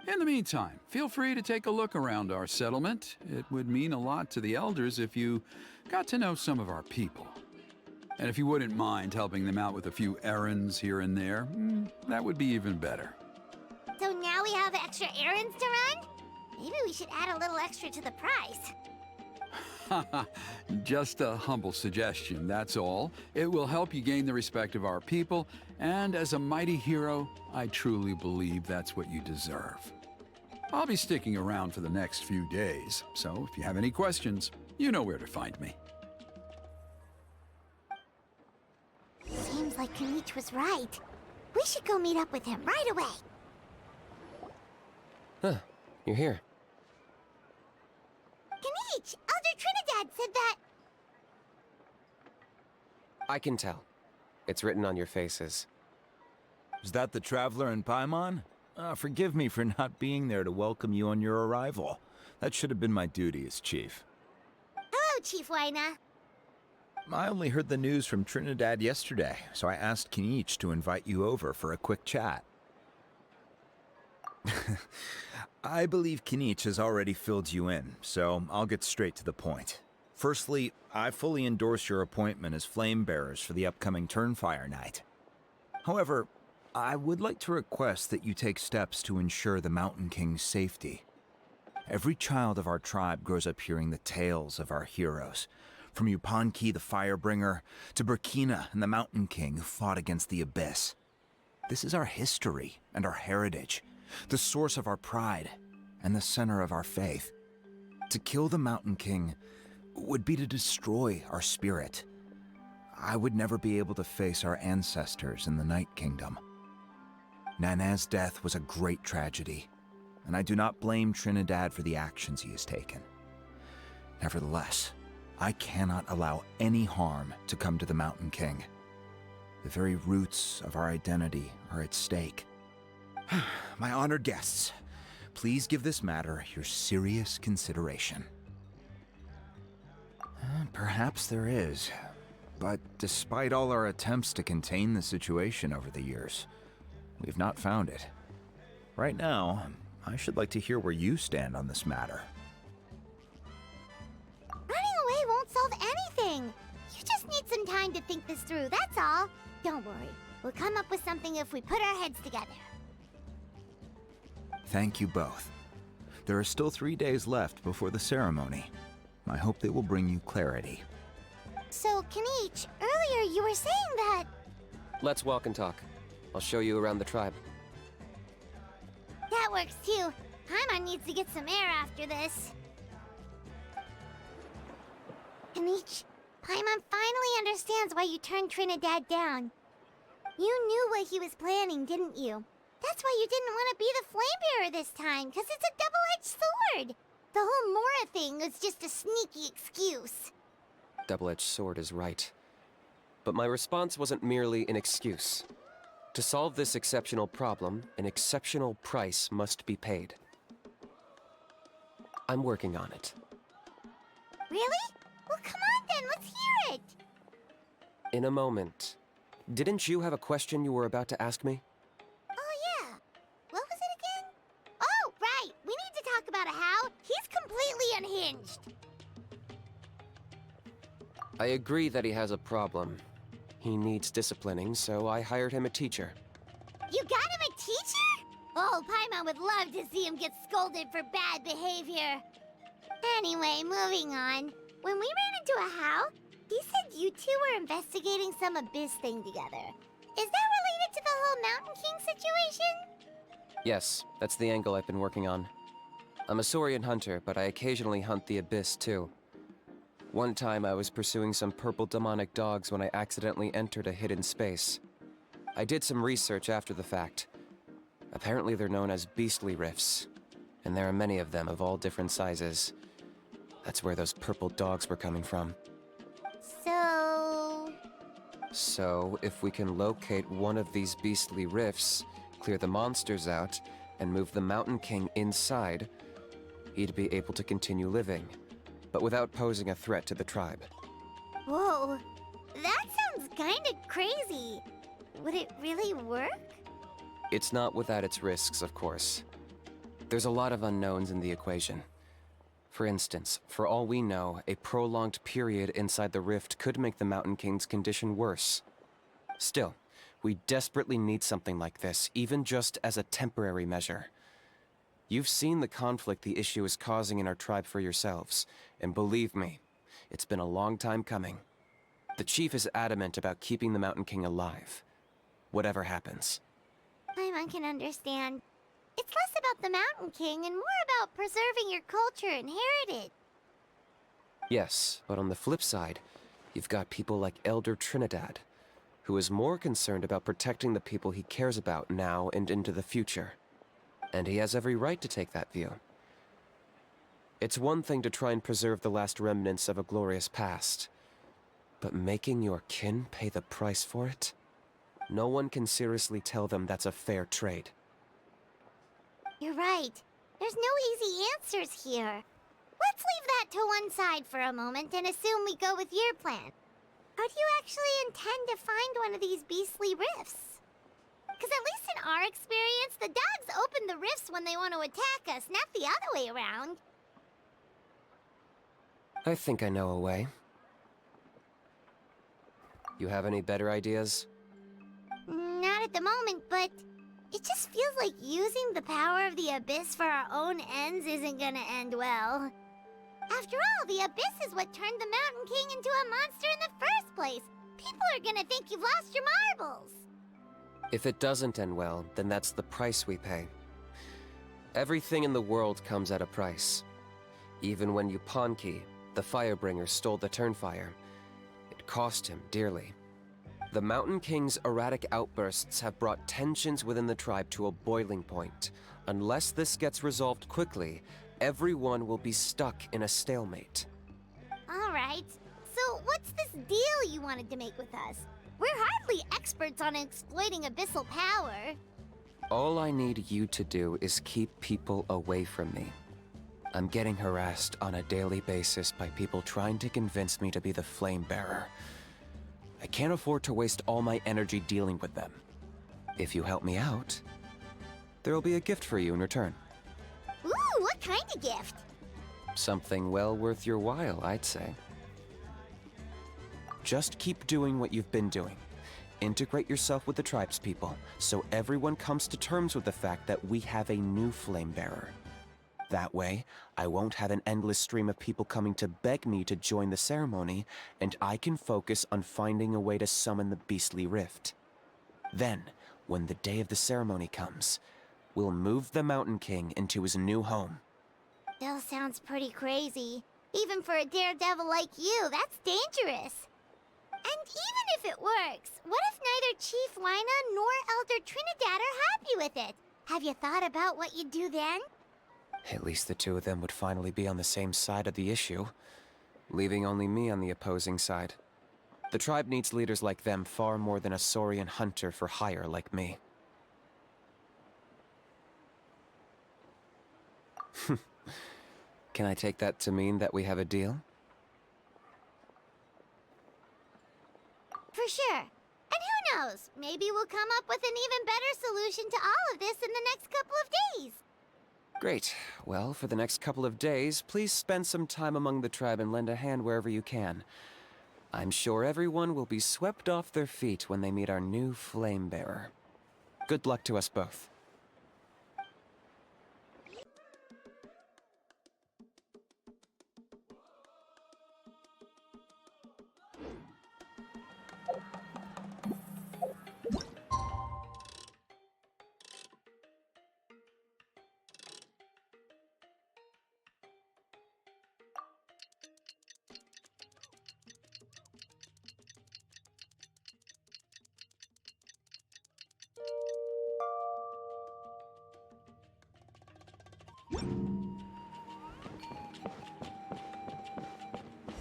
In the meantime, feel free to take a look around our settlement. It would mean a lot to the elders if you got to know some of our people. And if you wouldn't mind helping them out with a few errands here and there, that would be even better. So now we have extra errands to run? Maybe we should add a little extra to the price. Just a humble suggestion, that's all. It will help you gain the respect of our people, and as a mighty hero, I truly believe that's what you deserve. I'll be sticking around for the next few days, so if you have any questions, you know where to find me. Seems like Kinich was right. We should go meet up with him right away. Huh, you're here. Kinich! Elder Trinidad said that... I can tell. It's written on your faces. Is that the Traveler in Paimon? Forgive me for not being there to welcome you on your arrival. That should have been my duty as chief. Hello, Chief Wyna. I only heard the news from Trinidad yesterday, so I asked Kinich to invite you over for a quick chat. I believe Kinich has already filled you in, so I'll get straight to the point. Firstly, I fully endorse your appointment as flame bearers for the upcoming Turnfire night. However, I would like to request that you take steps to ensure the Mountain King's safety. Every child of our tribe grows up hearing the tales of our heroes, from Yupanqui the Firebringer to Burkina and the Mountain King who fought against the Abyss. This is our history and our heritage, the source of our pride and the center of our faith. To kill the Mountain King would be to destroy our spirit. I would never be able to face our ancestors in the Night Kingdom. Nana's death was a great tragedy, and I do not blame Trinidad for the actions he has taken. Nevertheless, I cannot allow any harm to come to the Mountain King. The very roots of our identity are at stake. My honored guests, please give this matter your serious consideration. Perhaps there is, but despite all our attempts to contain the situation over the years, we've not found it. Right now, I should like to hear where you stand on this matter. Running away won't solve anything. You just need some time to think this through, that's all. Don't worry. We'll come up with something if we put our heads together. Thank you both. There are still 3 days left before the ceremony. I hope they will bring you clarity. So, Kinich, earlier you were saying that... Let's walk and talk. I'll show you around the tribe. That works too. Paimon needs to get some air after this. Kinich, Paimon finally understands why you turned Trinidad down. You knew what he was planning, didn't you? That's why you didn't want to be the Flame Bearer this time, because it's a double-edged sword. The whole Mora thing was just a sneaky excuse. Double-edged sword is right. But my response wasn't merely an excuse. To solve this exceptional problem, an exceptional price must be paid. I'm working on it. Really? Well, come on then, let's hear it! In a moment. Didn't you have a question you were about to ask me? Oh yeah. What was it again? Oh, right! We need to talk about How. He's completely unhinged. I agree that he has a problem. He needs disciplining, so I hired him a teacher. You got him a teacher? Oh, Paimon would love to see him get scolded for bad behavior. Anyway, moving on. when we ran into a How, he said you two were investigating some abyss thing together. Is that related to the whole Mountain King situation? Yes, that's the angle I've been working on. I'm a Saurian hunter, but I occasionally hunt the abyss too. One time I was pursuing some purple demonic dogs when I accidentally entered a hidden space. I did some research after the fact. Apparently they're known as beastly rifts, and there are many of them of all different sizes. That's where those purple dogs were coming from. So, if we can locate one of these beastly rifts, clear the monsters out, and move the Mountain King inside, he'd be able to continue living, but without posing a threat to the tribe. whoa, that sounds kinda crazy. Would it really work? It's not without its risks, of course. There's a lot of unknowns in the equation. For instance, for all we know, a prolonged period inside the rift could make the Mountain King's condition worse. Still, we desperately need something like this, even just as a temporary measure. You've seen the conflict the issue is causing in our tribe for yourselves, and believe me, it's been a long time coming. The chief is adamant about keeping the Mountain King alive, whatever happens. Paimon can understand. It's less about the Mountain King and more about preserving your culture and heritage. Yes, but on the flip side, you've got people like Elder Trinidad, who is more concerned about protecting the people he cares about now and into the future. And he has every right to take that view. It's one thing to try and preserve the last remnants of a glorious past, but making your kin pay the price for it? No one can seriously tell them that's a fair trade. You're right. There's no easy answers here. Let's leave that to one side for a moment and assume we go with your plan. How do you actually intend to find one of these beastly rifts? Because at least in our experience, the dogs open the rifts when they want to attack us, not the other way around. I think I know a way. You have any better ideas? Not at the moment, but it just feels like using the power of the Abyss for our own ends isn't gonna end well. After all, the Abyss is what turned the Mountain King into a monster in the first place. People are gonna think you've lost your marbles. If it doesn't end well, then that's the price we pay. Everything in the world comes at a price. Even when Yupanqui, the Firebringer, stole the Turnfire, it cost him dearly. The Mountain King's erratic outbursts have brought tensions within the tribe to a boiling point. Unless this gets resolved quickly, everyone will be stuck in a stalemate. Alright, so what's this deal you wanted to make with us? We're hardly experts on exploiting abyssal power. All I need you to do is keep people away from me. I'm getting harassed on a daily basis by people trying to convince me to be the Flame Bearer. I can't afford to waste all my energy dealing with them. If you help me out, there'll be a gift for you in return. Ooh, what kind of gift? Something well worth your while, I'd say. Just keep doing what you've been doing. Integrate yourself with the tribespeople, so everyone comes to terms with the fact that we have a new Flame Bearer. That way, I won't have an endless stream of people coming to beg me to join the ceremony, and I can focus on finding a way to summon the beastly rift. Then, when the day of the ceremony comes, we'll move the Mountain King into his new home. Still sounds pretty crazy. Even for a daredevil like you, that's dangerous. And even if it works, what if neither Chief Lina nor Elder Trinidad are happy with it? Have you thought about what you'd do then? At least the two of them would finally be on the same side of the issue, leaving only me on the opposing side. The tribe needs leaders like them far more than a Saurian hunter for hire like me. Can I take that to mean that we have a deal? For sure. And who knows, maybe we'll come up with an even better solution to all of this in the next couple of days. Great. Well, for the next couple of days, please spend some time among the tribe and lend a hand wherever you can. I'm sure everyone will be swept off their feet when they meet our new Flame Bearer. Good luck to us both.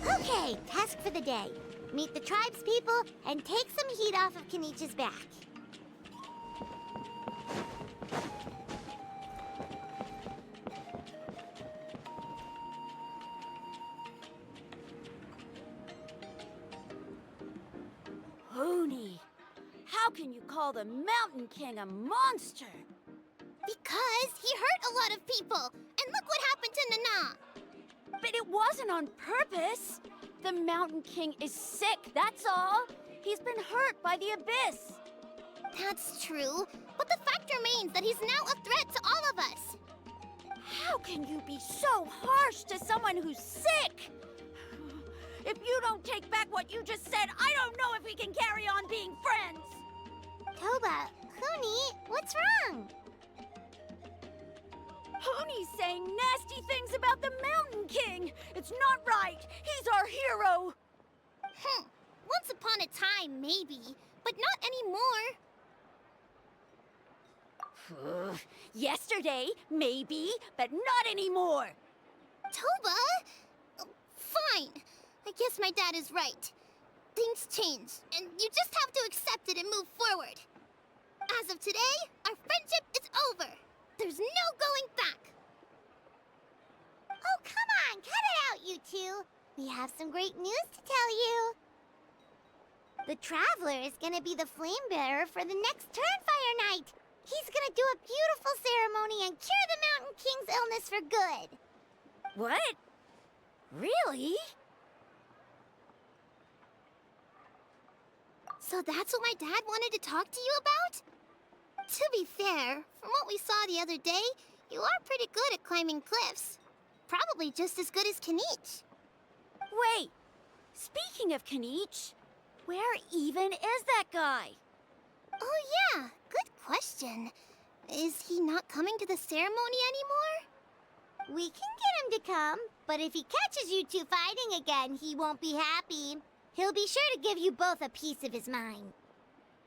Okay, task for the day. Meet the tribespeople and take some heat off of Kinich's back. Huni, how can you call the Mountain King a monster? Because he hurt a lot of people. And look what happened to Nana. But it wasn't on purpose. The Mountain King is sick, that's all. He's been hurt by the abyss. That's true. But the fact remains that he's now a threat to all of us. How can you be so harsh to someone who's sick? If you don't take back what you just said, I don't know if we can carry on being friends. Toba, Huni, what's wrong? Huni's saying nasty things about the Mountain King. It's not right. He's our hero. Once upon a time, maybe. But not anymore. Yesterday, maybe, but not anymore. Toba? Fine. I guess my dad is right. Things change, and you just have to accept it and move forward. As of today, our friendship is over. There's no going back. Oh, come on, cut it out, you two. We have some great news to tell you. The Traveler is gonna be the flame bearer for the next Turnfire night. He's gonna do a beautiful ceremony and cure the Mountain King's illness for good. What? Really? So that's what my dad wanted to talk to you about? To be fair, from what we saw the other day, you are pretty good at climbing cliffs. Probably just as good as Kinich. Wait, speaking of Kinich, where even is that guy? Oh yeah, good question. Is he not coming to the ceremony anymore? We can get him to come, but if he catches you two fighting again, he won't be happy. He'll be sure to give you both a piece of his mind.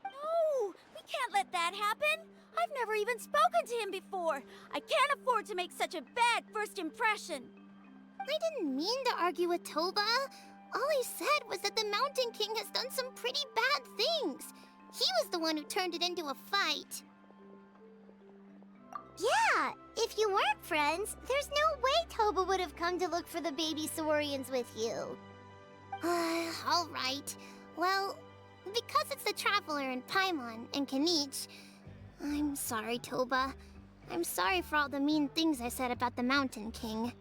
No, we can't let that happen. I've never even spoken to him before. I can't afford to make such a bad first impression. I didn't mean to argue with Toba. All I said was that the Mountain King has done some pretty bad things. He was the one who turned it into a fight. Yeah, if you weren't friends, there's no way Toba would have come to look for the baby Saurians with you. All right. Well, because it's the Traveler and Paimon and Kinich, I'm sorry, Toba. I'm sorry for all the mean things I said about the Mountain King.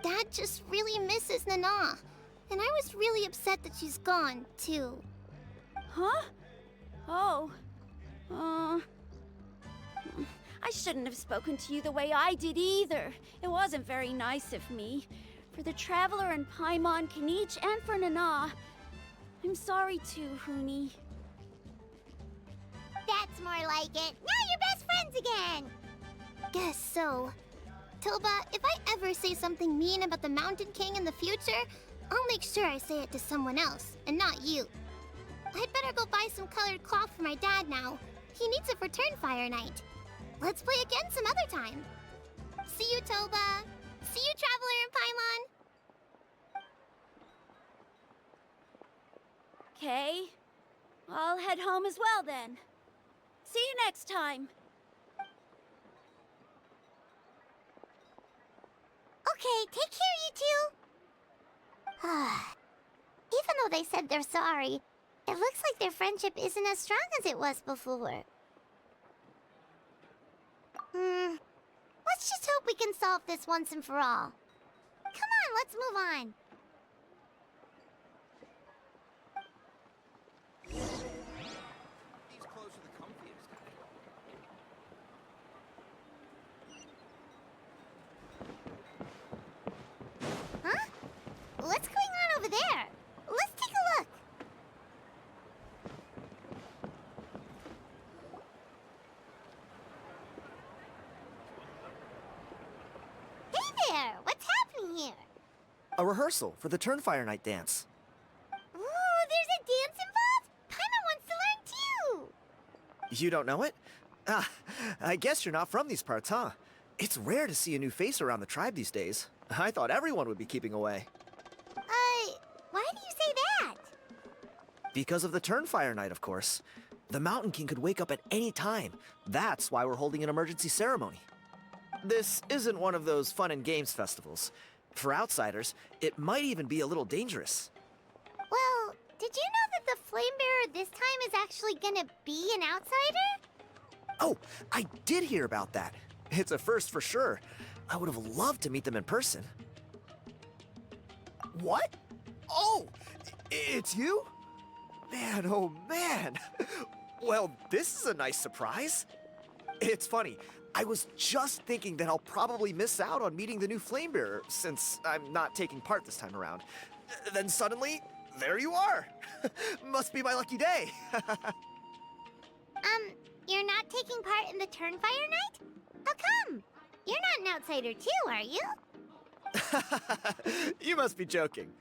Dad just really misses Nana, and I was really upset that she's gone, too. Huh? Oh. I shouldn't have spoken to you the way I did either. It wasn't very nice of me. For the Traveler and Paimon, Kinich, and for Nana. I'm sorry too, Huni. That's more like it. Now you're best friends again! Guess so. Toba, if I ever say something mean about the Mountain King in the future, I'll make sure I say it to someone else, and not you. I'd better go buy some colored cloth for my dad now. He needs it for Turnfire night. Let's play again some other time. See you, Toba. See you, Traveler and Paimon. Okay. I'll head home as well then. See you next time. Okay, take care, you two. Even though they said they're sorry, it looks like their friendship isn't as strong as it was before. Let's just hope we can solve this once and for all. Come on, let's move on. These clothes are the comfiest. Huh? What's going on over there? Let's take a look. Hey there! What's happening here? A rehearsal for the Turnfire Night dance. Ooh, there's a dance involved? Paimon wants to learn too! You don't know it? Ah, I guess you're not from these parts, huh? It's rare to see a new face around the tribe these days. I thought everyone would be keeping away. Why do you say that? Because of the Turnfire night, of course. The Mountain King could wake up at any time. That's why we're holding an emergency ceremony. This isn't one of those fun and games festivals. For outsiders, it might even be a little dangerous. Well, did you know that the Flame Bearer this time is actually gonna be an outsider? Oh, I did hear about that. It's a first for sure. I would have loved to meet them in person. What? Oh, it's you? Man, oh man. Well, this is a nice surprise. It's funny, I was just thinking that I'll probably miss out on meeting the new Flame Bearer since I'm not taking part this time around. Then suddenly, there you are. Must be my lucky day. You're not taking part in the Turnfire night? How come? You're not an outsider too, are you? You must be joking.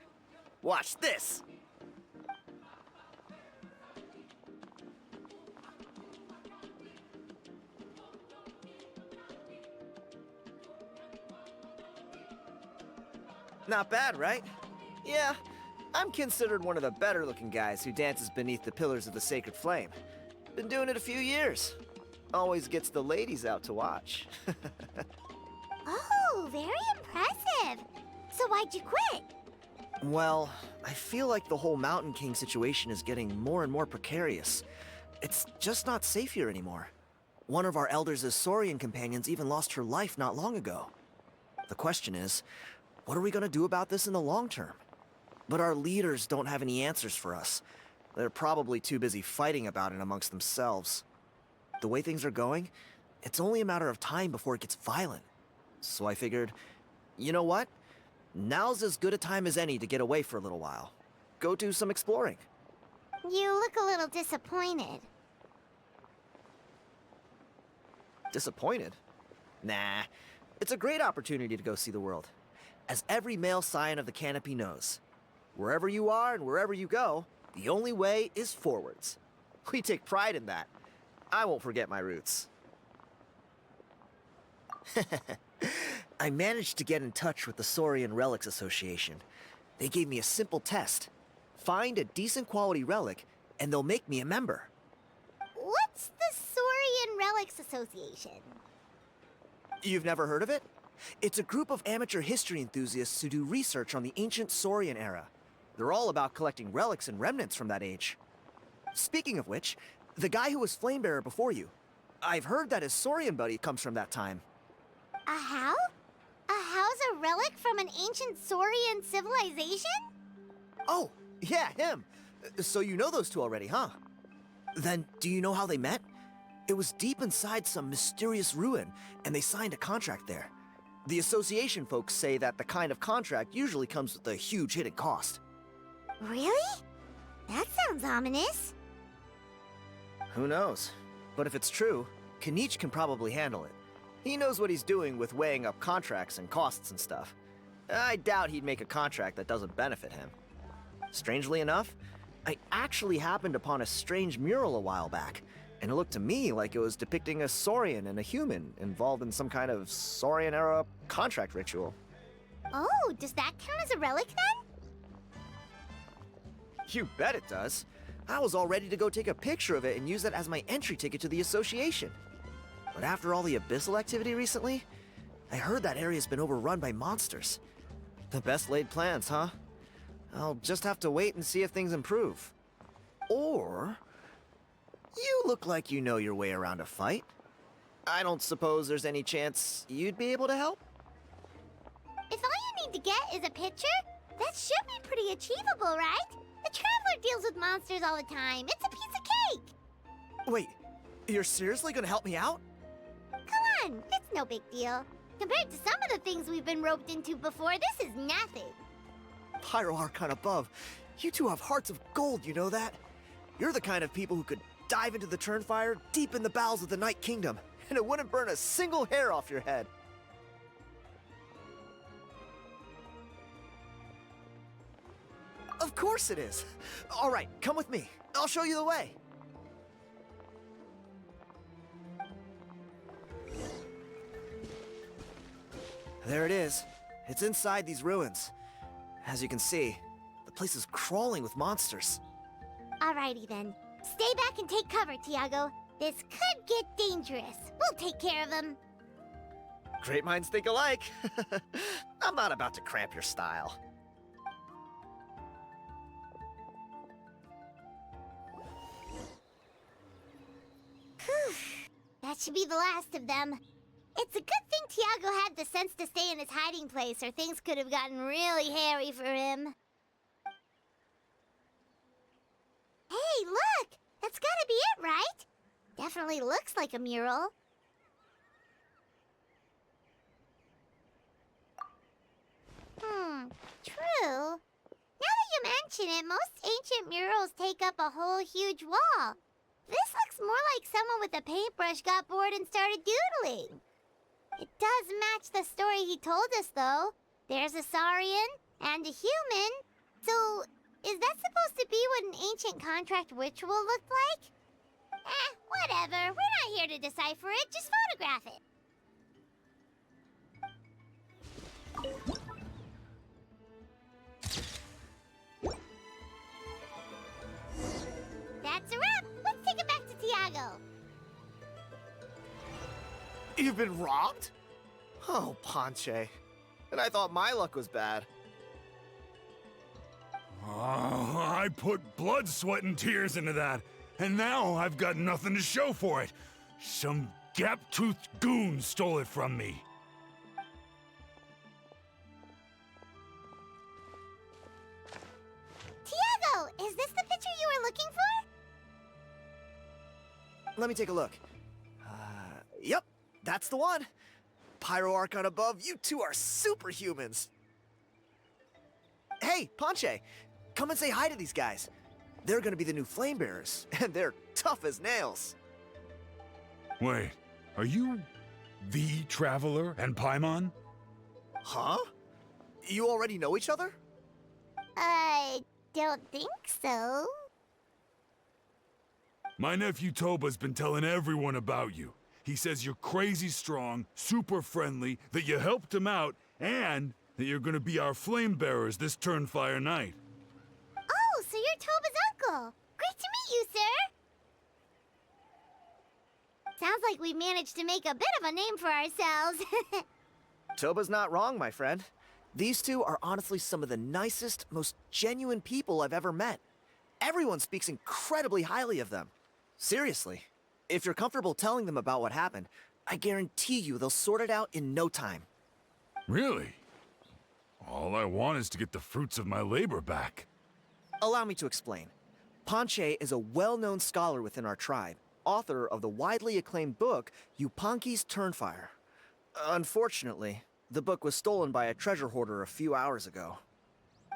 Watch this. Not bad, right? Yeah, I'm considered one of the better looking guys who dances beneath the pillars of the sacred flame. Been doing it a few years. Always gets the ladies out to watch. Oh, very impressive. So why'd you quit? Well, I feel like the whole Mountain King situation is getting more and more precarious. It's just not safe here anymore. One of our elders' Saurian companions even lost her life not long ago. The question is, what are we gonna do about this in the long term? But our leaders don't have any answers for us. They're probably too busy fighting about it amongst themselves. The way things are going, it's only a matter of time before it gets violent. So I figured, you know what? Now's as good a time as any to get away for a little while. Go do some exploring. You look a little disappointed. Disappointed? Nah, it's a great opportunity to go see the world. As every male scion of the canopy knows, wherever you are and wherever you go, the only way is forwards. We take pride in that. I won't forget my roots. I managed to get in touch with the Saurian Relics Association. They gave me a simple test. Find a decent quality relic, and they'll make me a member. What's the Saurian Relics Association? You've never heard of it? It's a group of amateur history enthusiasts who do research on the ancient Saurian era. They're all about collecting relics and remnants from that age. Speaking of which, the guy who was Flamebearer before you, I've heard that his Saurian buddy comes from that time. A how? A how's a relic from an ancient Saurian civilization? Oh, yeah, him. So you know those two already, huh? Then, do you know how they met? It was deep inside some mysterious ruin, and they signed a contract there. The association folks say that the kind of contract usually comes with a huge hidden cost. Really? That sounds ominous. Who knows? But if it's true, Kinich can probably handle it. He knows what he's doing with weighing up contracts and costs and stuff. I doubt he'd make a contract that doesn't benefit him. Strangely enough, I actually happened upon a strange mural a while back, and it looked to me like it was depicting a Saurian and a human involved in some kind of Saurian-era contract ritual. Oh, does that count as a relic then? You bet it does. I was all ready to go take a picture of it and use it as my entry ticket to the association. But after all the abyssal activity recently, I heard that area's been overrun by monsters. The best laid plans, huh? I'll just have to wait and see if things improve. Or... you look like you know your way around a fight. I don't suppose there's any chance you'd be able to help? If all you need to get is a picture, that should be pretty achievable, right? The Traveler deals with monsters all the time. It's a piece of cake. Wait, you're seriously gonna help me out? Come on, it's no big deal. Compared to some of the things we've been roped into before, this is nothing. Pyro Archon above, you two have hearts of gold, you know that? You're the kind of people who could dive into the Turnfire deep in the bowels of the Night Kingdom, and it wouldn't burn a single hair off your head. Of course it is. All right, come with me. I'll show you the way. There it is. It's inside these ruins. As you can see, the place is crawling with monsters. Alrighty then. Stay back and take cover, Tiago. This could get dangerous. We'll take care of him. Great minds think alike. I'm not about to cramp your style. Whew. That should be the last of them. It's a good thing Tiago had the sense to stay in his hiding place, or things could have gotten really hairy for him. Hey, look! That's gotta be it, right? Definitely looks like a mural. True. Now that you mention it, most ancient murals take up a whole huge wall. This looks more like someone with a paintbrush got bored and started doodling. It does match the story he told us, though. There's a Saurian and a human. So, is that supposed to be what an ancient contract ritual looked like? Whatever. We're not here to decipher it. Just photograph it. That's a wrap. Let's take it back to Tiago. You've been robbed? Oh, Ponche. And I thought my luck was bad. I put blood, sweat, and tears into that, and now I've got nothing to show for it. Some gap-toothed goon stole it from me. Tiago, is this the picture you were looking for? Let me take a look. Yep, that's the one. Pyro Archon above, you two are superhumans. Hey, Ponche, come and say hi to these guys. They're gonna be the new flame bearers, and they're tough as nails. Wait, are you the Traveler and Paimon? Huh? You already know each other? I don't think so. My nephew Toba's been telling everyone about you. He says you're crazy strong, super friendly, that you helped him out, and that you're gonna be our flame bearers this Turnfire night. Oh, so you're Toba's uncle. Great to meet you, sir. Sounds like we managed to make a bit of a name for ourselves. Toba's not wrong, my friend. These two are honestly some of the nicest, most genuine people I've ever met. Everyone speaks incredibly highly of them. Seriously, if you're comfortable telling them about what happened, I guarantee you they'll sort it out in no time. Really? All I want is to get the fruits of my labor back. Allow me to explain. Ponche is a well-known scholar within our tribe, author of the widely acclaimed book, Yupanqui's Turnfire. Unfortunately, the book was stolen by a treasure hoarder a few hours ago.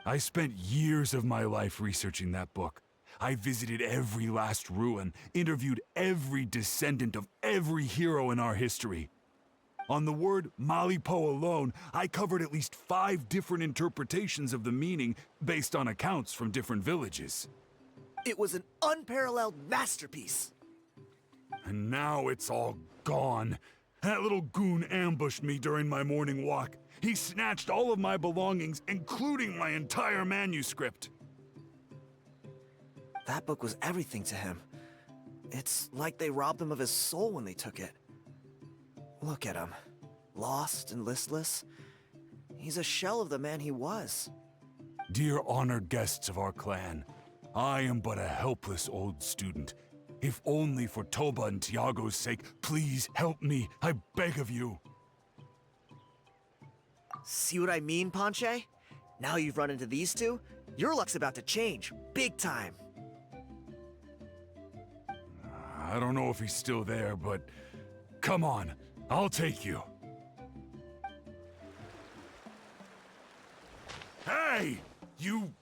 I spent years of my life researching that book. I visited every last ruin, interviewed every descendant of every hero in our history. On the word Malipo alone, I covered at least 5 different interpretations of the meaning based on accounts from different villages. It was an unparalleled masterpiece. And now it's all gone. That little goon ambushed me during my morning walk. He snatched all of my belongings, including my entire manuscript. That book was everything to him. It's like they robbed him of his soul when they took it. Look at him. Lost and listless. He's a shell of the man he was. Dear honored guests of our clan, I am but a helpless old student. If only for Toba and Tiago's sake, please help me, I beg of you. See what I mean, Ponche? Now you've run into these two, your luck's about to change, big time. I don't know if he's still there, but come on, I'll take you. Hey! You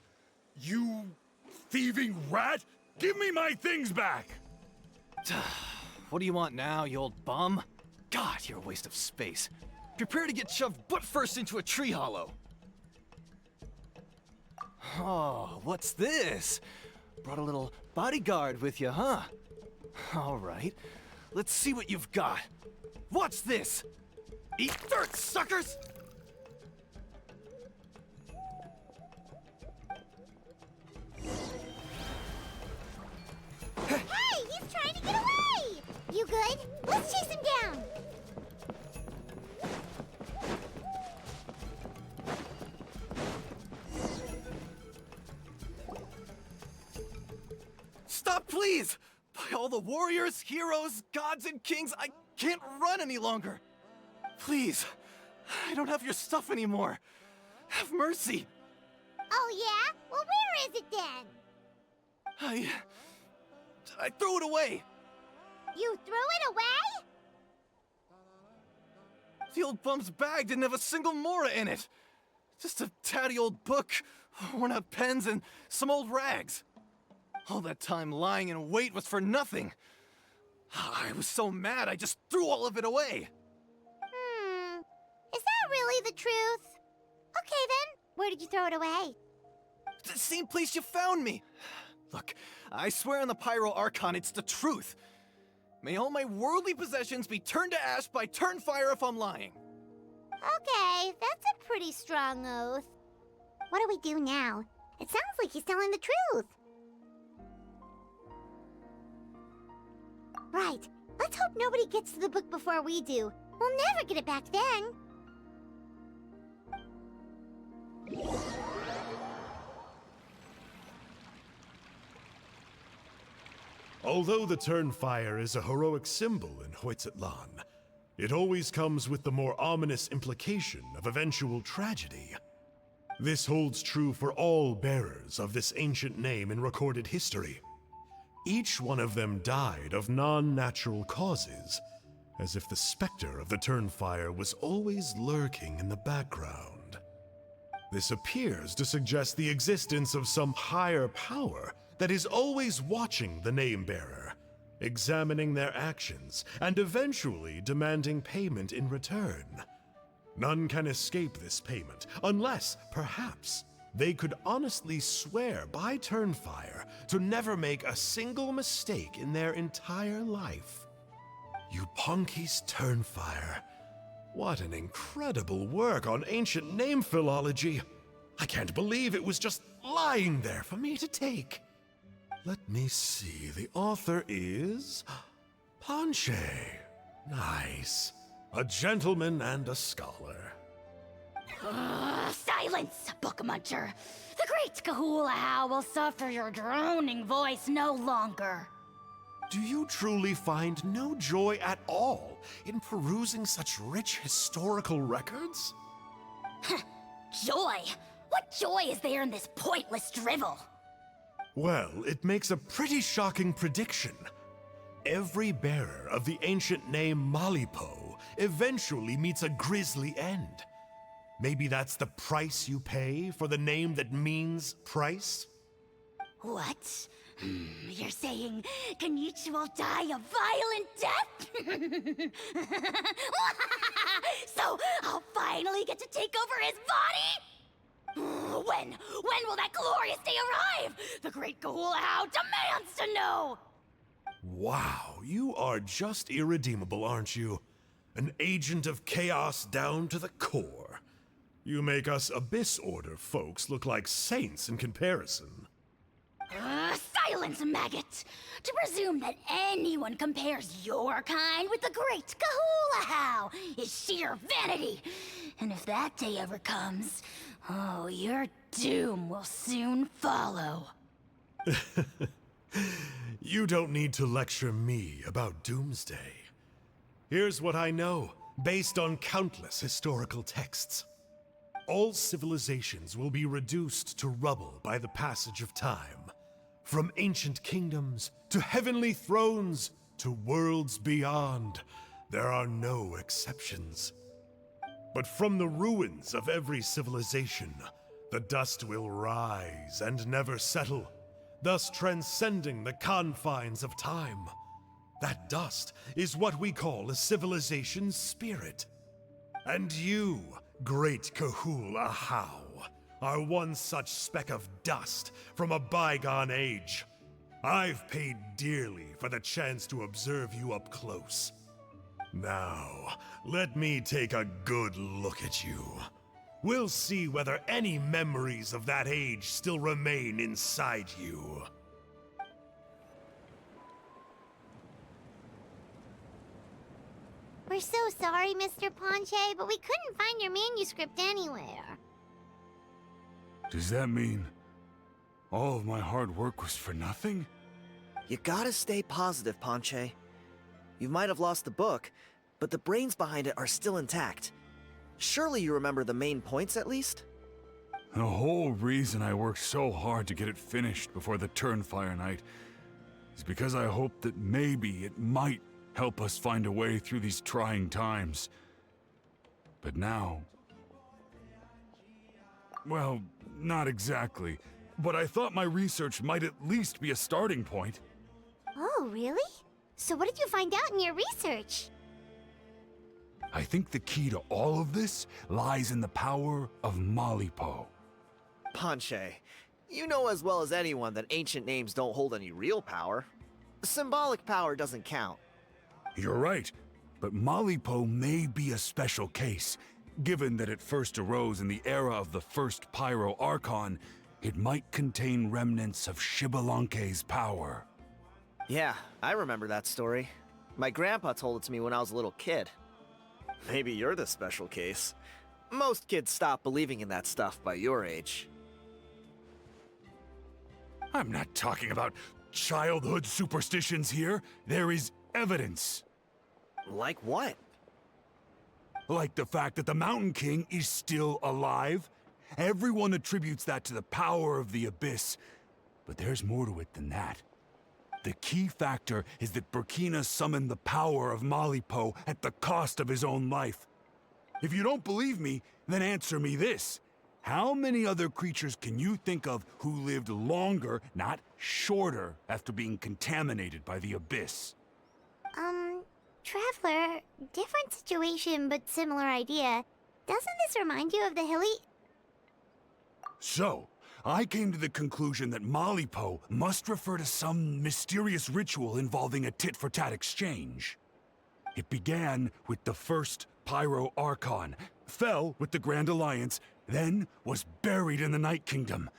thieving rat! Give me my things back! What do you want now, you old bum? God, you're a waste of space. Prepare to get shoved butt first into a tree hollow. Oh, what's this? Brought a little bodyguard with you, huh? All right, let's see what you've got. What's this? Eat dirt, suckers! Hey, he's trying to get away! You good? Let's chase him down! Stop, please! By all the warriors, heroes, gods, and kings, I can't run any longer. Please, I don't have your stuff anymore. Have mercy. Oh yeah? Well, where is it then? I threw it away. You threw it away? The old bum's bag didn't have a single mora in it. Just a tatty old book, worn out pens, and some old rags. All that time lying in wait was for nothing. I was so mad, I just threw all of it away. Is that really the truth? Okay then, where did you throw it away? The same place you found me. Look, I swear on the Pyro Archon it's the truth. May all my worldly possessions be turned to ash by Turnfire if I'm lying. Okay, that's a pretty strong oath. What do we do now? It sounds like he's telling the truth. Right. Let's hope nobody gets to the book before we do. We'll never get it back then. Although the Turnfire is a heroic symbol in Huitztlan, it always comes with the more ominous implication of eventual tragedy. This holds true for all bearers of this ancient name in recorded history. Each one of them died of non-natural causes, as if the specter of the Turnfire was always lurking in the background. This appears to suggest the existence of some higher power that is always watching the name-bearer, examining their actions, and eventually demanding payment in return. None can escape this payment, unless, perhaps, they could honestly swear by Turnfire to never make a single mistake in their entire life. Yupanqui's Turnfire. What an incredible work on ancient name philology. I can't believe it was just lying there for me to take. Let me see, the author is... Panche. Nice. A gentleman and a scholar. Silence, book muncher. The great Kahulahow will suffer your droning voice no longer. Do you truly find no joy at all in perusing such rich historical records? Joy? What joy is there in this pointless drivel? Well, it makes a pretty shocking prediction. Every bearer of the ancient name Malipo eventually meets a grisly end. Maybe that's the price you pay for the name that means price? What? You're saying Kinich will die a violent death? So I'll finally get to take over his body? When will that glorious day arrive? The great Kahulahow demands to know! Wow, you are just irredeemable, aren't you? An agent of chaos down to the core. You make us Abyss Order folks look like saints in comparison. Silence, maggot! To presume that anyone compares your kind with the great Kahulahow is sheer vanity. And if that day ever comes, oh, your doom will soon follow. You don't need to lecture me about Doomsday. Here's what I know, based on countless historical texts. All civilizations will be reduced to rubble by the passage of time. From ancient kingdoms, to heavenly thrones, to worlds beyond, there are no exceptions. But from the ruins of every civilization, the dust will rise and never settle, thus transcending the confines of time. That dust is what we call a civilization's spirit. And you, great Kahulahow, are one such speck of dust from a bygone age. I've paid dearly for the chance to observe you up close. Now, let me take a good look at you. We'll see whether any memories of that age still remain inside you. We're so sorry, Mr. Ponche, but we couldn't find your manuscript anywhere. Does that mean all of my hard work was for nothing? You gotta stay positive, Ponche. You might have lost the book, but the brains behind it are still intact. Surely you remember the main points at least? The whole reason I worked so hard to get it finished before the Turnfire night is because I hoped that maybe it might help us find a way through these trying times. But now... well, not exactly. But I thought my research might at least be a starting point. Oh, really? So what did you find out in your research? I think the key to all of this lies in the power of Malipo. Ponche, you know as well as anyone that ancient names don't hold any real power. Symbolic power doesn't count. You're right, but Malipo may be a special case. Given that it first arose in the era of the first Pyro Archon, it might contain remnants of Xbalanque's power. Yeah, I remember that story. My grandpa told it to me when I was a little kid. Maybe you're the special case. Most kids stop believing in that stuff by your age. I'm not talking about childhood superstitions here. There is evidence. Like what? Like the fact that the Mountain King is still alive. Everyone attributes that to the power of the Abyss. But there's more to it than that. The key factor is that Burkina summoned the power of Malipo at the cost of his own life. If you don't believe me, then answer me this. How many other creatures can you think of who lived longer, not shorter, after being contaminated by the Abyss? Traveler, different situation but similar idea. Doesn't this remind you of the hilly... So, I came to the conclusion that Malipo must refer to some mysterious ritual involving a tit-for-tat exchange. It began with the first Pyro Archon, fell with the Grand Alliance, then was buried in the Night Kingdom,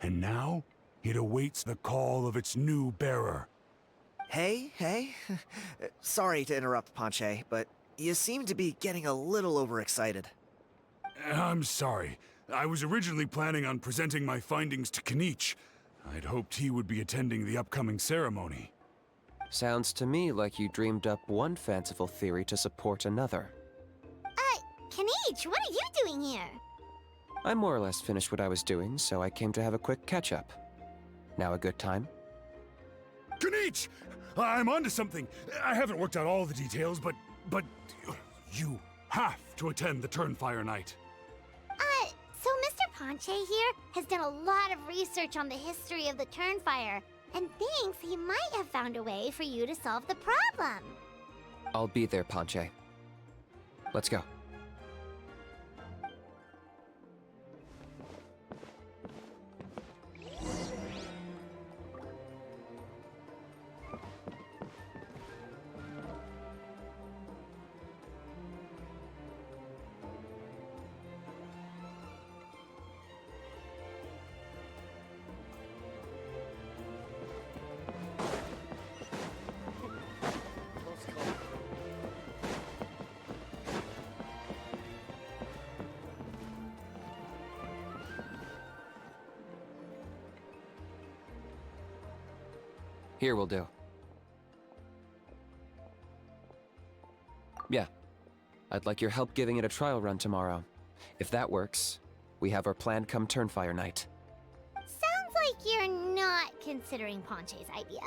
and now it awaits the call of its new bearer. Hey. Sorry to interrupt, Ponche, but you seem to be getting a little overexcited. I'm sorry. I was originally planning on presenting my findings to Kinich. I'd hoped he would be attending the upcoming ceremony. Sounds to me like you dreamed up one fanciful theory to support another. Kinich, what are you doing here? I more or less finished what I was doing, so I came to have a quick catch-up. Now a good time? Kinich! I'm onto something. I haven't worked out all the details, but you have to attend the Turnfire night. So Mr. Ponche here has done a lot of research on the history of the Turnfire, and thinks he might have found a way for you to solve the problem. I'll be there, Ponche. Let's go. Here will do. Yeah. I'd like your help giving it a trial run tomorrow. If that works, we have our plan come Turnfire night. Sounds like you're not considering Ponche's idea.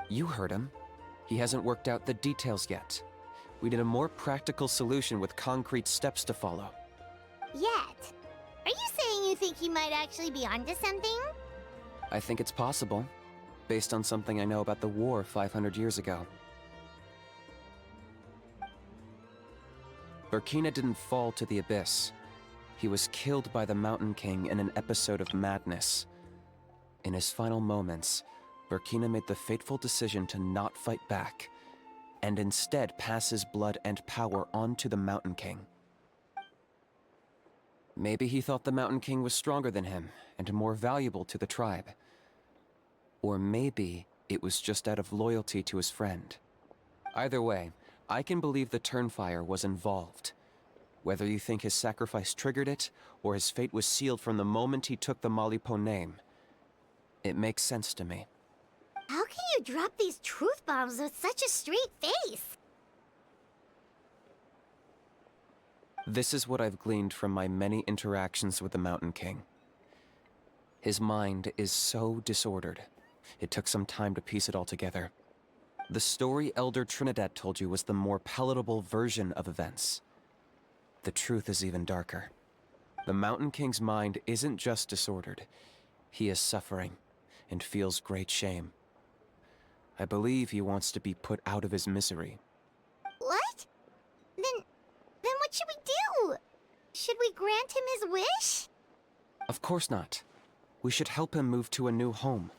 You heard him. He hasn't worked out the details yet. We need a more practical solution with concrete steps to follow. Yet. Are you saying you think he might actually be onto something? I think it's possible, based on something I know about the war 500 years ago. Burkina didn't fall to the Abyss. He was killed by the Mountain King in an episode of madness. In his final moments, Burkina made the fateful decision to not fight back, and instead pass his blood and power on to the Mountain King. Maybe he thought the Mountain King was stronger than him, and more valuable to the tribe. Or maybe it was just out of loyalty to his friend. Either way, I can believe the Turnfire was involved. Whether you think his sacrifice triggered it, or his fate was sealed from the moment he took the Malipo name, it makes sense to me. How can you drop these truth bombs with such a straight face? This is what I've gleaned from my many interactions with the Mountain King. His mind is so disordered. It took some time to piece it all together. The story Elder Trinidad told you was the more palatable version of events. The truth is even darker. The Mountain King's mind isn't just disordered. He is suffering and feels great shame. I believe he wants to be put out of his misery. What? Then what should we do? Should we grant him his wish? Of course not. We should help him move to a new home.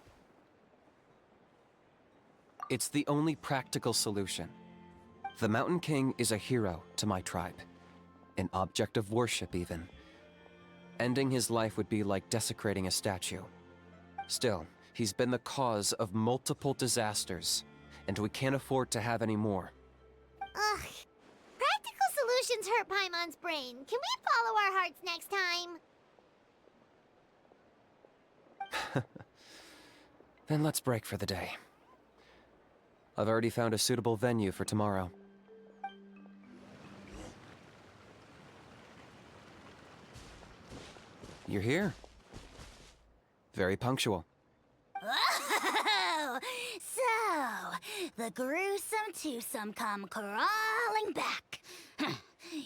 It's the only practical solution. The Mountain King is a hero to my tribe. An object of worship, even. Ending his life would be like desecrating a statue. Still, he's been the cause of multiple disasters, and we can't afford to have any more. Ugh. Practical solutions hurt Paimon's brain. Can we follow our hearts next time? Then let's break for the day. I've already found a suitable venue for tomorrow. You're here. Very punctual. Oh, so the gruesome twosome come crawling back.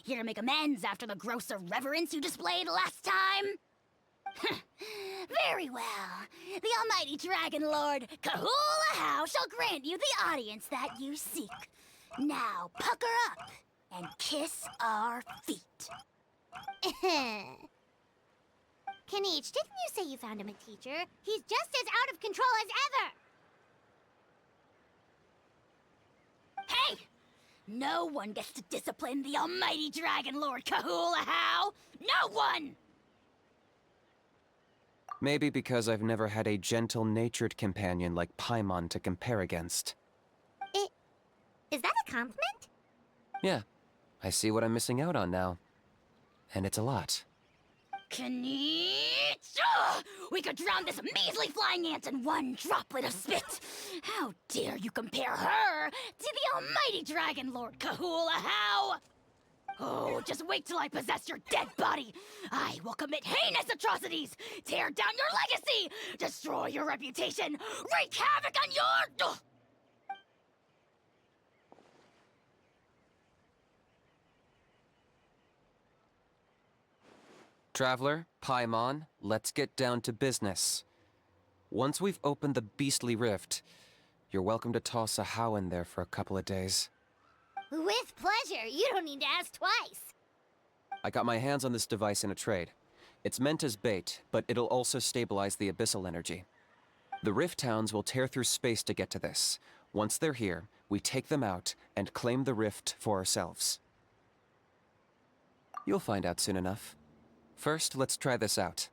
Here to make amends after the gross irreverence you displayed last time? Very well. The almighty Dragon Lord, Kahula How, shall grant you the audience that you seek. Now pucker up and kiss our feet. Kinich, didn't you say you found him a teacher? He's just as out of control as ever! Hey! No one gets to discipline the almighty Dragon Lord Kahula How! No one! Maybe because I've never had a gentle-natured companion like Paimon to compare against. Is that a compliment? Yeah, I see what I'm missing out on now. And it's a lot. Kinich! Ugh! We could drown this measly flying ant in one droplet of spit! How dare you compare her to the almighty Dragon Lord Kahula How! Oh, just wait till I possess your dead body! I will commit heinous atrocities! Tear down your legacy! Destroy your reputation! Wreak havoc on your... Ugh! Traveler, Paimon, let's get down to business. Once we've opened the beastly rift, you're welcome to toss a How in there for a couple of days. With pleasure. You don't need to ask twice. I got my hands on this device in a trade. It's meant as bait, but it'll also stabilize the abyssal energy. The Rift Hounds will tear through space to get to this. Once they're here, we take them out and claim the rift for ourselves. You'll find out soon enough. First, let's try this out.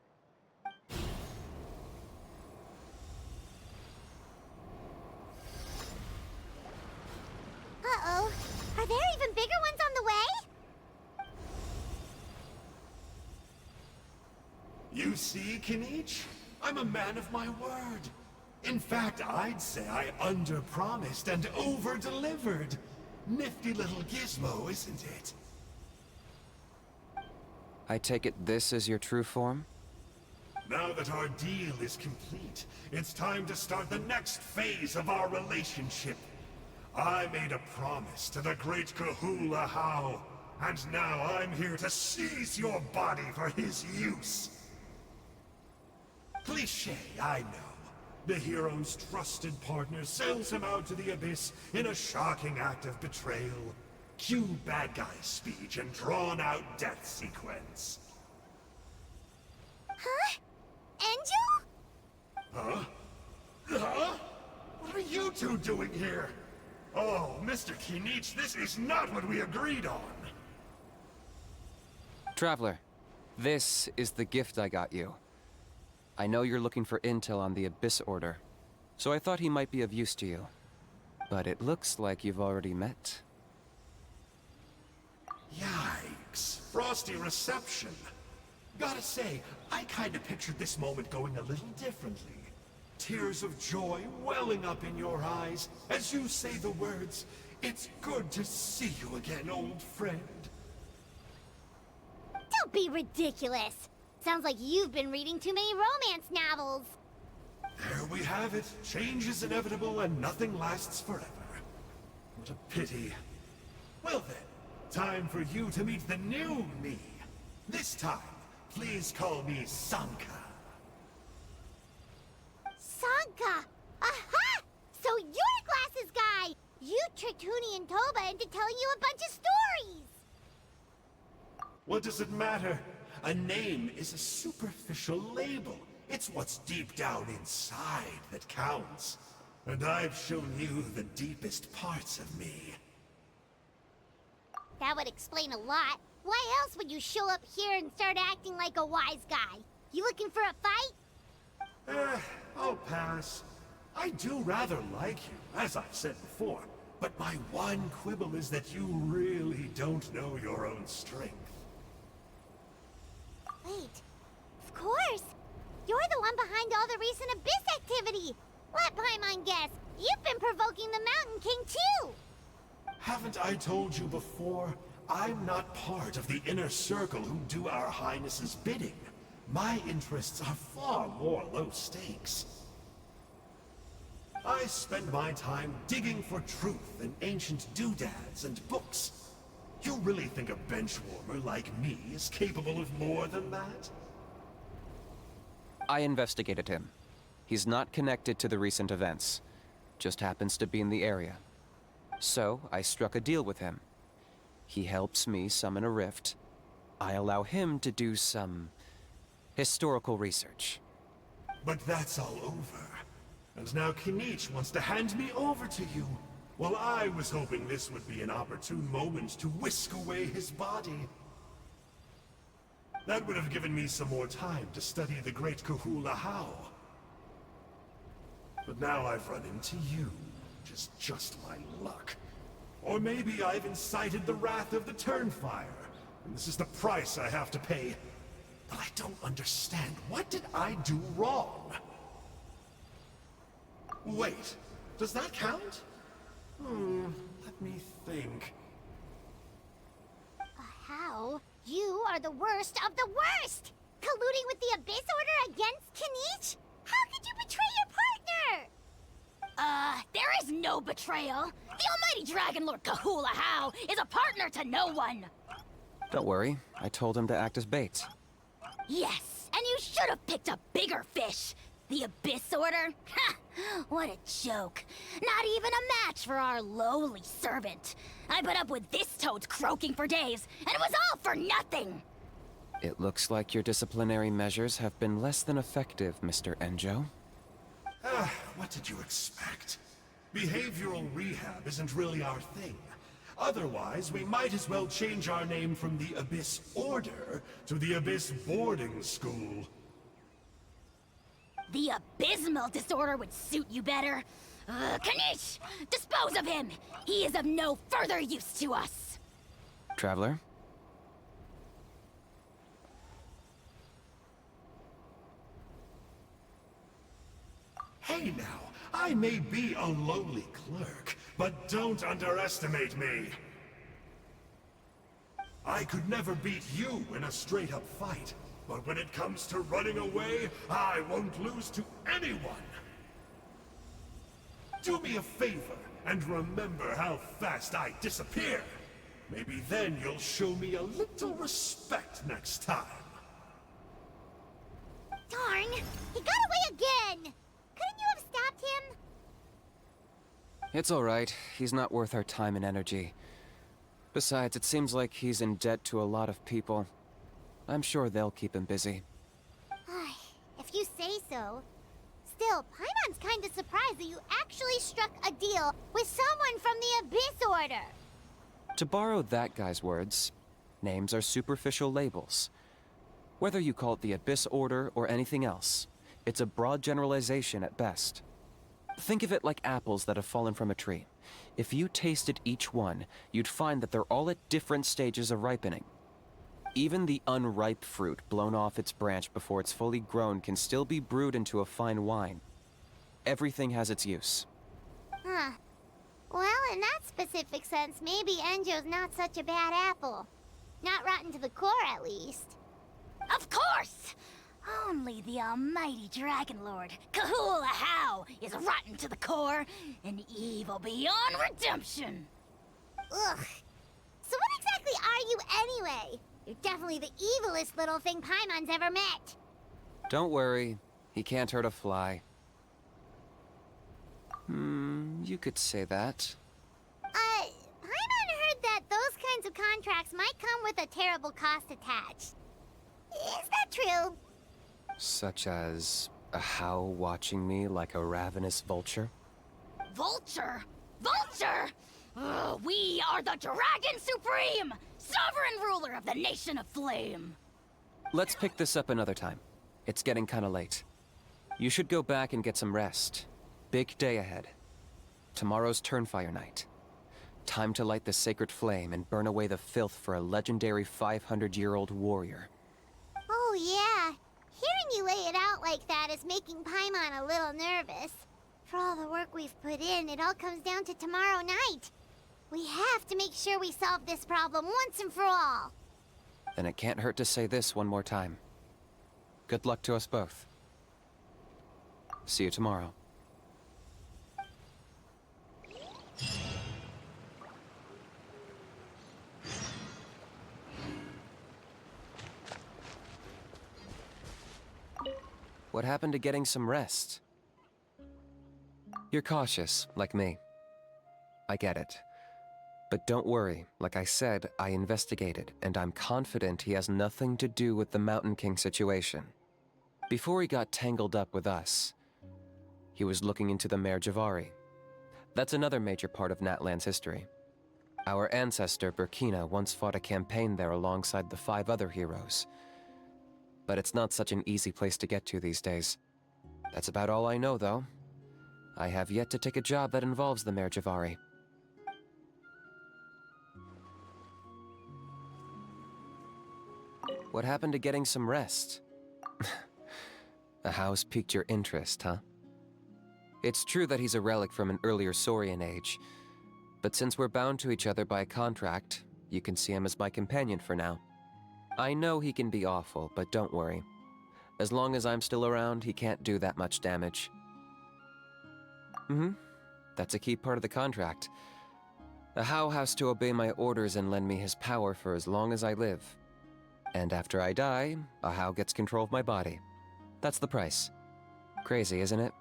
Uh-oh. Are there even bigger ones on the way? You see, Kinich? I'm a man of my word. In fact, I'd say I under-promised and over-delivered. Nifty little gizmo, isn't it? I take it this is your true form? Now that our deal is complete, it's time to start the next phase of our relationship. I made a promise to the great Kahula How, and now I'm here to seize your body for his use. Cliché, I know. The hero's trusted partner sells him out to the abyss in a shocking act of betrayal. Cue bad guy speech and drawn-out death sequence. Huh? Angel? Huh? Huh? What are you two doing here? Oh, Mr. Kinich, this is not what we agreed on. Traveler, this is the gift I got you. I know you're looking for intel on the Abyss Order, so I thought he might be of use to you. But it looks like you've already met. Yikes. Frosty reception. Gotta say, I kinda pictured this moment going a little differently. Tears of joy welling up in your eyes as you say the words, "It's good to see you again, old friend." Don't be ridiculous. Sounds like you've been reading too many romance novels. There we have it. Change is inevitable and nothing lasts forever. What a pity. Well then, time for you to meet the new me. This time, please call me Sanka. Sanka! Aha! So you're the glasses guy! You tricked Huni and Toba into telling you a bunch of stories! What does it matter? A name is a superficial label. It's what's deep down inside that counts. And I've shown you the deepest parts of me. That would explain a lot. Why else would you show up here and start acting like a wise guy? You looking for a fight? I'll pass. I do rather like you, as I've said before. But my one quibble is that you really don't know your own strength. Wait. Of course! You're the one behind all the recent Abyss activity! Let Paimon guess, you've been provoking the Mountain King too! Haven't I told you before? I'm not part of the inner circle who do our Highness's bidding. My interests are far more low stakes. I spend my time digging for truth in ancient doodads and books. You really think a benchwarmer like me is capable of more than that? I investigated him. He's not connected to the recent events. Just happens to be in the area. So, I struck a deal with him. He helps me summon a rift. I allow him to do some historical research. But that's all over. And now Kinich wants to hand me over to you. Well, I was hoping this would be an opportune moment to whisk away his body. That would have given me some more time to study the great Kahula How. But now I've run into you, which is just my luck. Or maybe I've incited the wrath of the Turnfire, and this is the price I have to pay. But I don't understand. What did I do wrong? Wait, does that count? Let me think. How? You are the worst of the worst! Colluding with the Abyss Order against Kinich? How could you betray your partner? There is no betrayal. The almighty Dragon Lord Kahula How is a partner to no one. Don't worry, I told him to act as bait. Yes, and you should have picked a bigger fish. The Abyss Order? Ha! What a joke. Not even a match for our lowly servant. I put up with this toad croaking for days, and it was all for nothing. It looks like your disciplinary measures have been less than effective, Mr. Enjo. What did you expect? Behavioral rehab isn't really our thing. Otherwise, we might as well change our name from the Abyss Order to the Abyss Boarding School. The abysmal disorder would suit you better. Kinich! Dispose of him! He is of no further use to us! Traveler? Hey now, I may be a lowly clerk, but don't underestimate me. I could never beat you in a straight-up fight, but when it comes to running away, I won't lose to anyone. Do me a favor, and remember how fast I disappear. Maybe then you'll show me a little respect next time. Darn! He got away again! Couldn't you have stopped him? It's alright. He's not worth our time and energy. Besides, it seems like he's in debt to a lot of people. I'm sure they'll keep him busy. If you say so. Still, Paimon's kinda surprised that you actually struck a deal with someone from the Abyss Order. To borrow that guy's words, names are superficial labels. Whether you call it the Abyss Order or anything else, it's a broad generalization at best. Think of it like apples that have fallen from a tree. If you tasted each one, you'd find that they're all at different stages of ripening. Even the unripe fruit blown off its branch before it's fully grown can still be brewed into a fine wine. Everything has its use. Huh. Well, in that specific sense, maybe Enjo's not such a bad apple. Not rotten to the core, at least. Of course! Only the almighty Dragon Lord, Kahula How, is rotten to the core and evil beyond redemption. Ugh. So what exactly are you anyway? You're definitely the evilest little thing Paimon's ever met. Don't worry, he can't hurt a fly. You could say that. Paimon heard that those kinds of contracts might come with a terrible cost attached. Is that true? Such as a How watching me like a ravenous vulture? Vulture? Vulture! We are the Dragon Supreme! Sovereign ruler of the Nation of Flame! Let's pick this up another time. It's getting kinda late. You should go back and get some rest. Big day ahead. Tomorrow's Turnfire night. Time to light the sacred flame and burn away the filth for a legendary 500-year-old warrior. Oh yeah. Hearing you lay it out like that is making Paimon a little nervous. For all the work we've put in, it all comes down to tomorrow night. We have to make sure we solve this problem once and for all. Then it can't hurt to say this one more time. Good luck to us both. See you tomorrow. What happened to getting some rest? You're cautious, like me. I get it. But don't worry, like I said, I investigated, and I'm confident he has nothing to do with the Mountain King situation. Before he got tangled up with us, he was looking into the Mare Javari. That's another major part of Natlan's history. Our ancestor, Burkina, once fought a campaign there alongside the 5 other heroes. But it's not such an easy place to get to these days. That's about all I know, though. I have yet to take a job that involves the Mare Javari. What happened to getting some rest? A house piqued your interest, huh? It's true that he's a relic from an earlier Saurian age, but since we're bound to each other by a contract, you can see him as my companion for now. I know he can be awful, but don't worry. As long as I'm still around, he can't do that much damage. That's a key part of the contract. A How has to obey my orders and lend me his power for as long as I live. And after I die, a How gets control of my body. That's the price. Crazy, isn't it?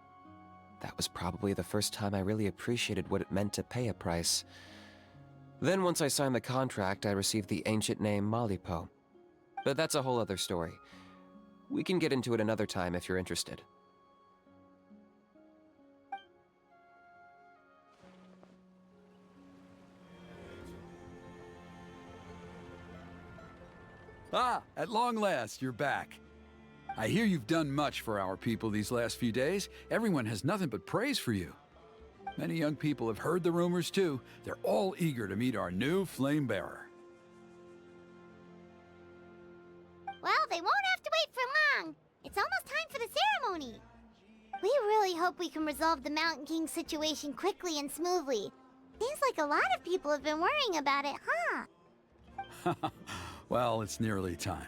That was probably the first time I really appreciated what it meant to pay a price. Then once I signed the contract, I received the ancient name Malipo. But that's a whole other story. We can get into it another time if you're interested. Ah, at long last, you're back. I hear you've done much for our people these last few days. Everyone has nothing but praise for you. Many young people have heard the rumors too. They're all eager to meet our new flame bearer. Well, they won't have to wait for long. It's almost time for the ceremony. We really hope we can resolve the Mountain King situation quickly and smoothly. Seems like a lot of people have been worrying about it, huh? Well, it's nearly time.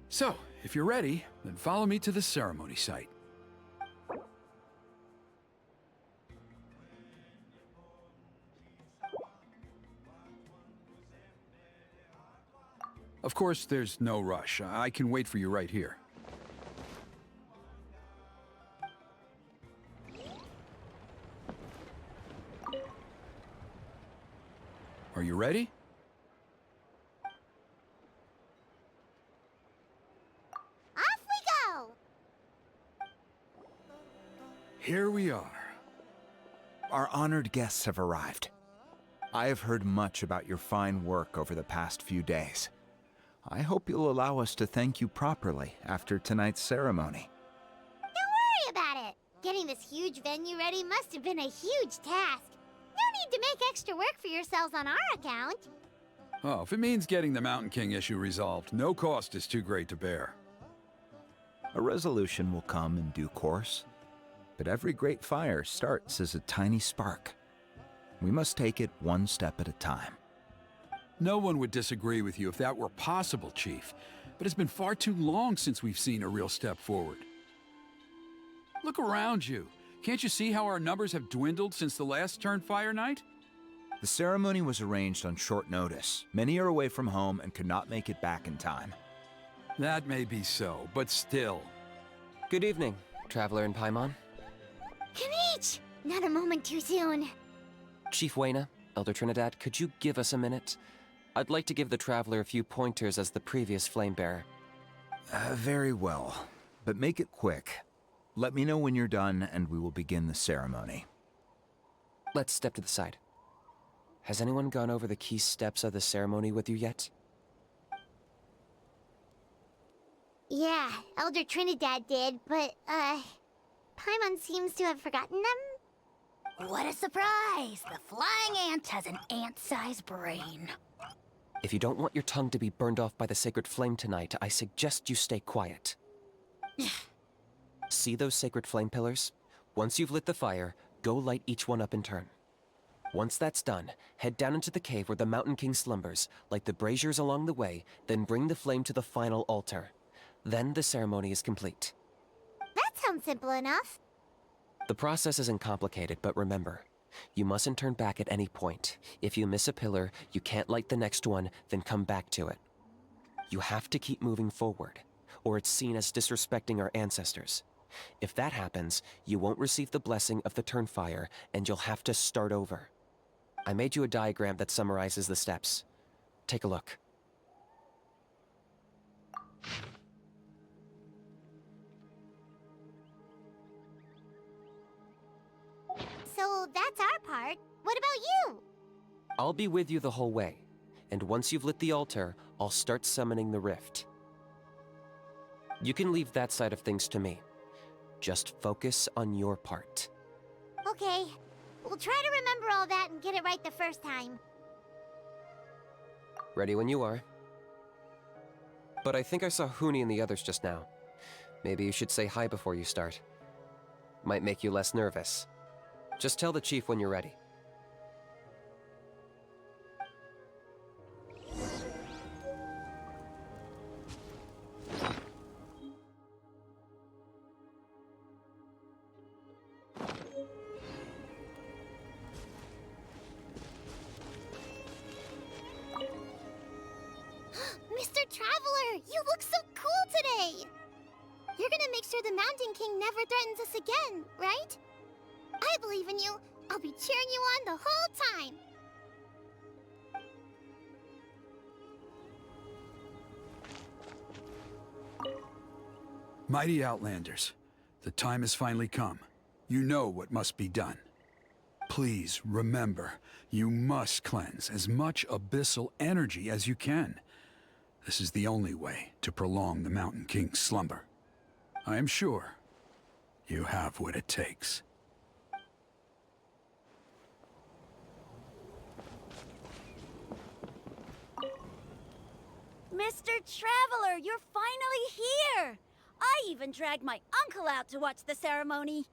So, if you're ready, then follow me to the ceremony site. Of course, there's no rush. I can wait for you right here. Are you ready? Off we go! Here we are. Our honored guests have arrived. I have heard much about your fine work over the past few days. I hope you'll allow us to thank you properly after tonight's ceremony. Don't worry about it. Getting this huge huge venue ready must have been a huge task. No need to make extra work for yourselves on our account. Oh, if it means getting the Mountain King issue resolved, no cost is too great to bear. A resolution will come in due course, but every great fire starts as a tiny spark. We must take it one step at a time. No one would disagree with you if that were possible, Chief, but it's been far too long since we've seen a real step forward. Look around you. Can't you see how our numbers have dwindled since the last Turnfire night? The ceremony was arranged on short notice. Many are away from home and could not make it back in time. That may be so, but still. Good evening, Traveler in Paimon. Kinich! Not a moment too soon. Chief Wayna, Elder Trinidad, could you give us a minute? I'd like to give the Traveler a few pointers as the previous Flamebearer. Very well, but make it quick. Let me know when you're done and we will begin the ceremony. Let's step to the side. Has anyone gone over the key steps of the ceremony with you yet? Yeah, Elder Trinidad did, but, Paimon seems to have forgotten them? What a surprise! The flying ant has an ant-sized brain. If you don't want your tongue to be burned off by the sacred flame tonight, I suggest you stay quiet. See those sacred flame pillars? Once you've lit the fire, go light each one up in turn. Once that's done, head down into the cave where the Mountain King slumbers, light the braziers along the way, then bring the flame to the final altar. Then the ceremony is complete. That sounds simple enough. The process isn't complicated, but remember, you mustn't turn back at any point. If you miss a pillar, you can't light the next one, then come back to it. You have to keep moving forward, or it's seen as disrespecting our ancestors. If that happens, you won't receive the blessing of the Turnfire, and you'll have to start over. I made you a diagram that summarizes the steps. Take a look. So that's our part. What about you? I'll be with you the whole way, and once you've lit the altar, I'll start summoning the rift. You can leave that side of things to me. Just focus on your part. Okay. We'll try to remember all that and get it right the first time. Ready when you are. But I think I saw Huni and the others just now. Maybe you should say hi before you start. Might make you less nervous. Just tell the chief when you're ready. Mr. Traveler, you look so cool today! You're gonna make sure the Mountain King never threatens us again, right? I believe in you. I'll be cheering you on the whole time. Mighty Outlanders, the time has finally come. You know what must be done. Please remember, you must cleanse as much abyssal energy as you can. This is the only way to prolong the Mountain King's slumber. I am sure you have what it takes. Mr. Traveler, you're finally here! I even dragged my uncle out to watch the ceremony.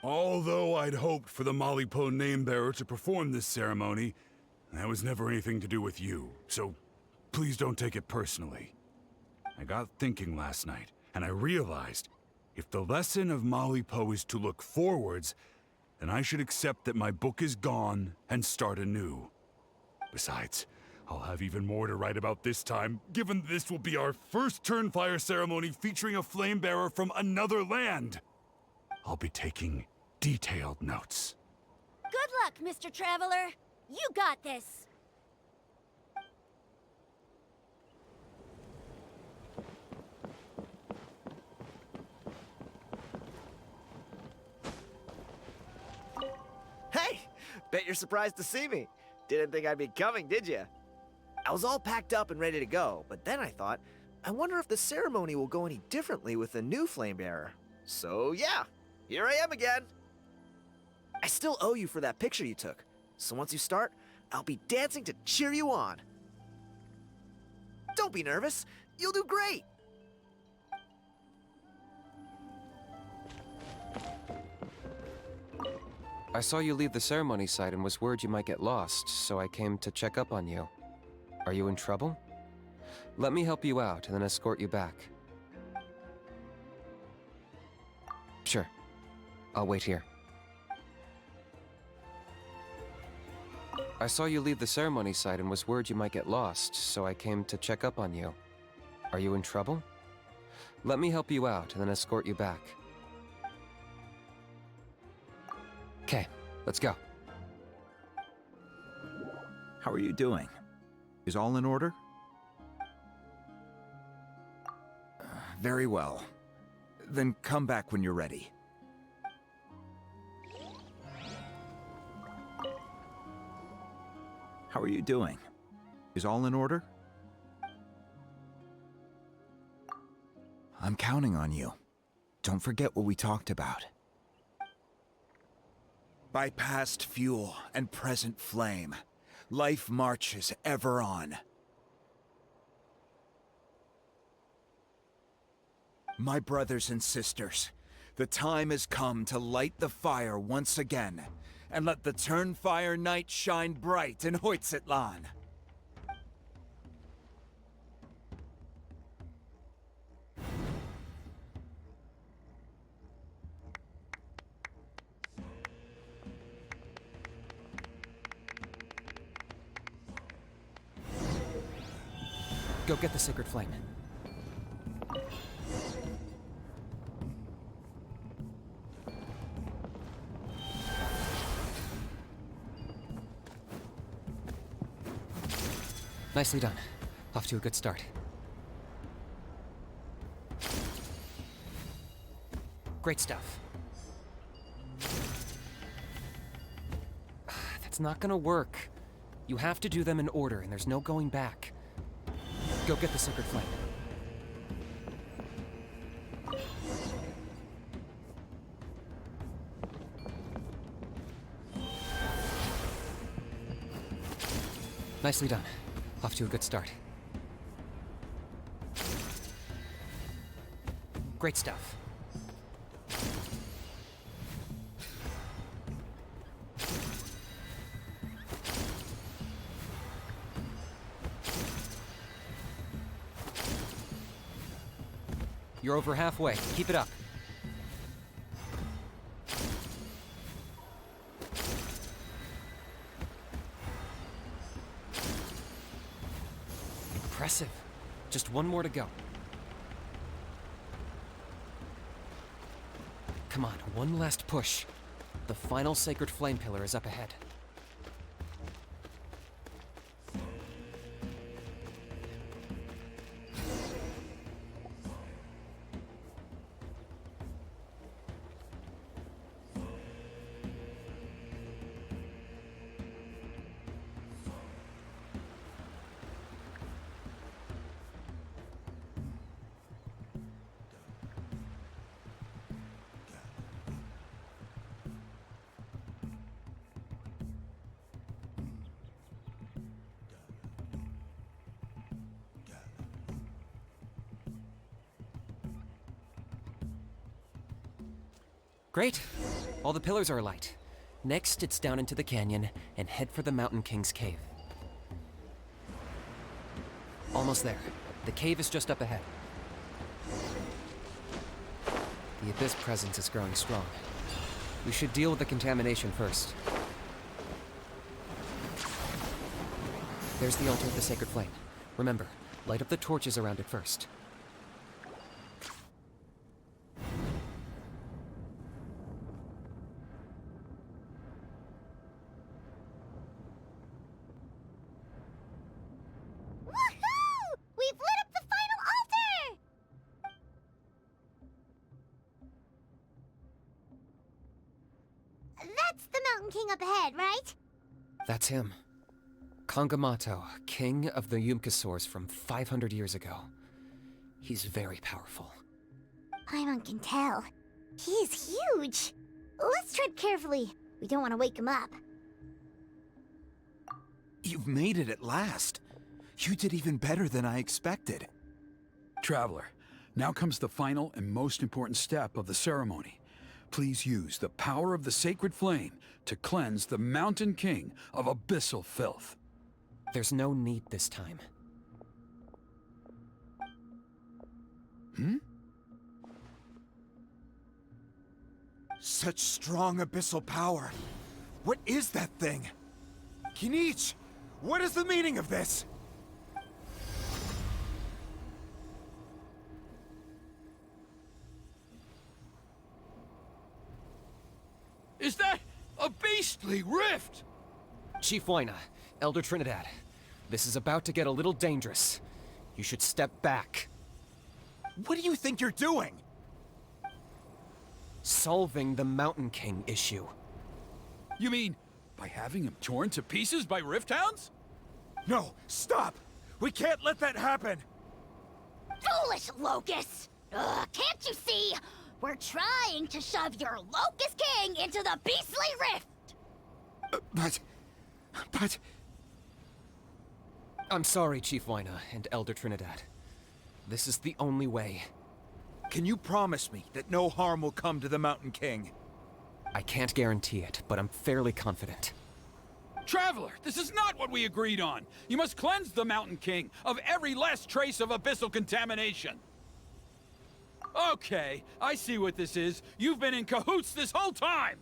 Although I'd hoped for the Malipo Namebearer to perform this ceremony, that was never anything to do with you, so please don't take it personally. I got thinking last night, and I realized if the lesson of Malipo is to look forwards, then I should accept that my book is gone and start anew. Besides, I'll have even more to write about this time, given this will be our first Turnfire ceremony featuring a Flamebearer from another land. I'll be taking detailed notes. Good luck, Mr. Traveler. You got this. Hey! Bet you're surprised to see me. Didn't think I'd be coming, did you? I was all packed up and ready to go, but then I thought, I wonder if the ceremony will go any differently with the new Flamebearer. So yeah, here I am again. I still owe you for that picture you took. So once you start, I'll be dancing to cheer you on. Don't be nervous. You'll do great. I saw you leave the ceremony site and was worried you might get lost, so I came to check up on you. Are you in trouble? Let me help you out and then escort you back. Sure. I'll wait here. I saw you leave the ceremony site and was worried you might get lost, so I came to check up on you. Are you in trouble? Let me help you out and then escort you back. Okay, let's go. How are you doing? Is all in order? Very well. Then come back when you're ready. How are you doing? Is all in order? I'm counting on you. Don't forget what we talked about. By past fuel and present flame, life marches ever on. My brothers and sisters, the time has come to light the fire once again, and let the Turnfire night shine bright in Huitztlan. Go get the sacred flame. Nicely done. Off to a good start. Great stuff. That's not gonna work. You have to do them in order, and there's no going back. Go get the sacred flame. Nicely done. Off to a good start. Great stuff. You're over halfway. Keep it up. Impressive. Just one more to go. Come on, one last push. The final sacred flame pillar is up ahead. Great. All the pillars are alight. Next, it's down into the canyon and head for the Mountain King's cave. Almost there. The cave is just up ahead. The Abyss presence is growing strong. We should deal with the contamination first. There's the altar of the sacred flame. Remember, light up the torches around it first. Woohoo! We've lit up the final altar! That's the Mountain King up ahead, right? That's him. Kangamato, king of the Yupanqui from 500 years ago. He's very powerful. Paimon can tell. He is huge. Let's tread carefully. We don't want to wake him up. You've made it at last. You did even better than I expected. Traveler, now comes the final and most important step of the ceremony. Please use the power of the sacred flame to cleanse the Mountain King of abyssal filth. There's no need this time. Such strong abyssal power. What is that thing? Kinich, what is the meaning of this? Is that a beastly rift? Chief Wyna, Elder Trinidad, this is about to get a little dangerous. You should step back. What do you think you're doing? Solving the Mountain King issue. You mean by having him torn to pieces by rift hounds? No, stop! We can't let that happen! Foolish Locust! Ugh, can't you see? We're trying to shove your Locust King into the beastly rift! But... I'm sorry, Chief Wyna and Elder Trinidad. This is the only way. Can you promise me that no harm will come to the Mountain King? I can't guarantee it, but I'm fairly confident. Traveler, this is not what we agreed on. You must cleanse the Mountain King of every last trace of abyssal contamination. Okay, I see what this is. You've been in cahoots this whole time!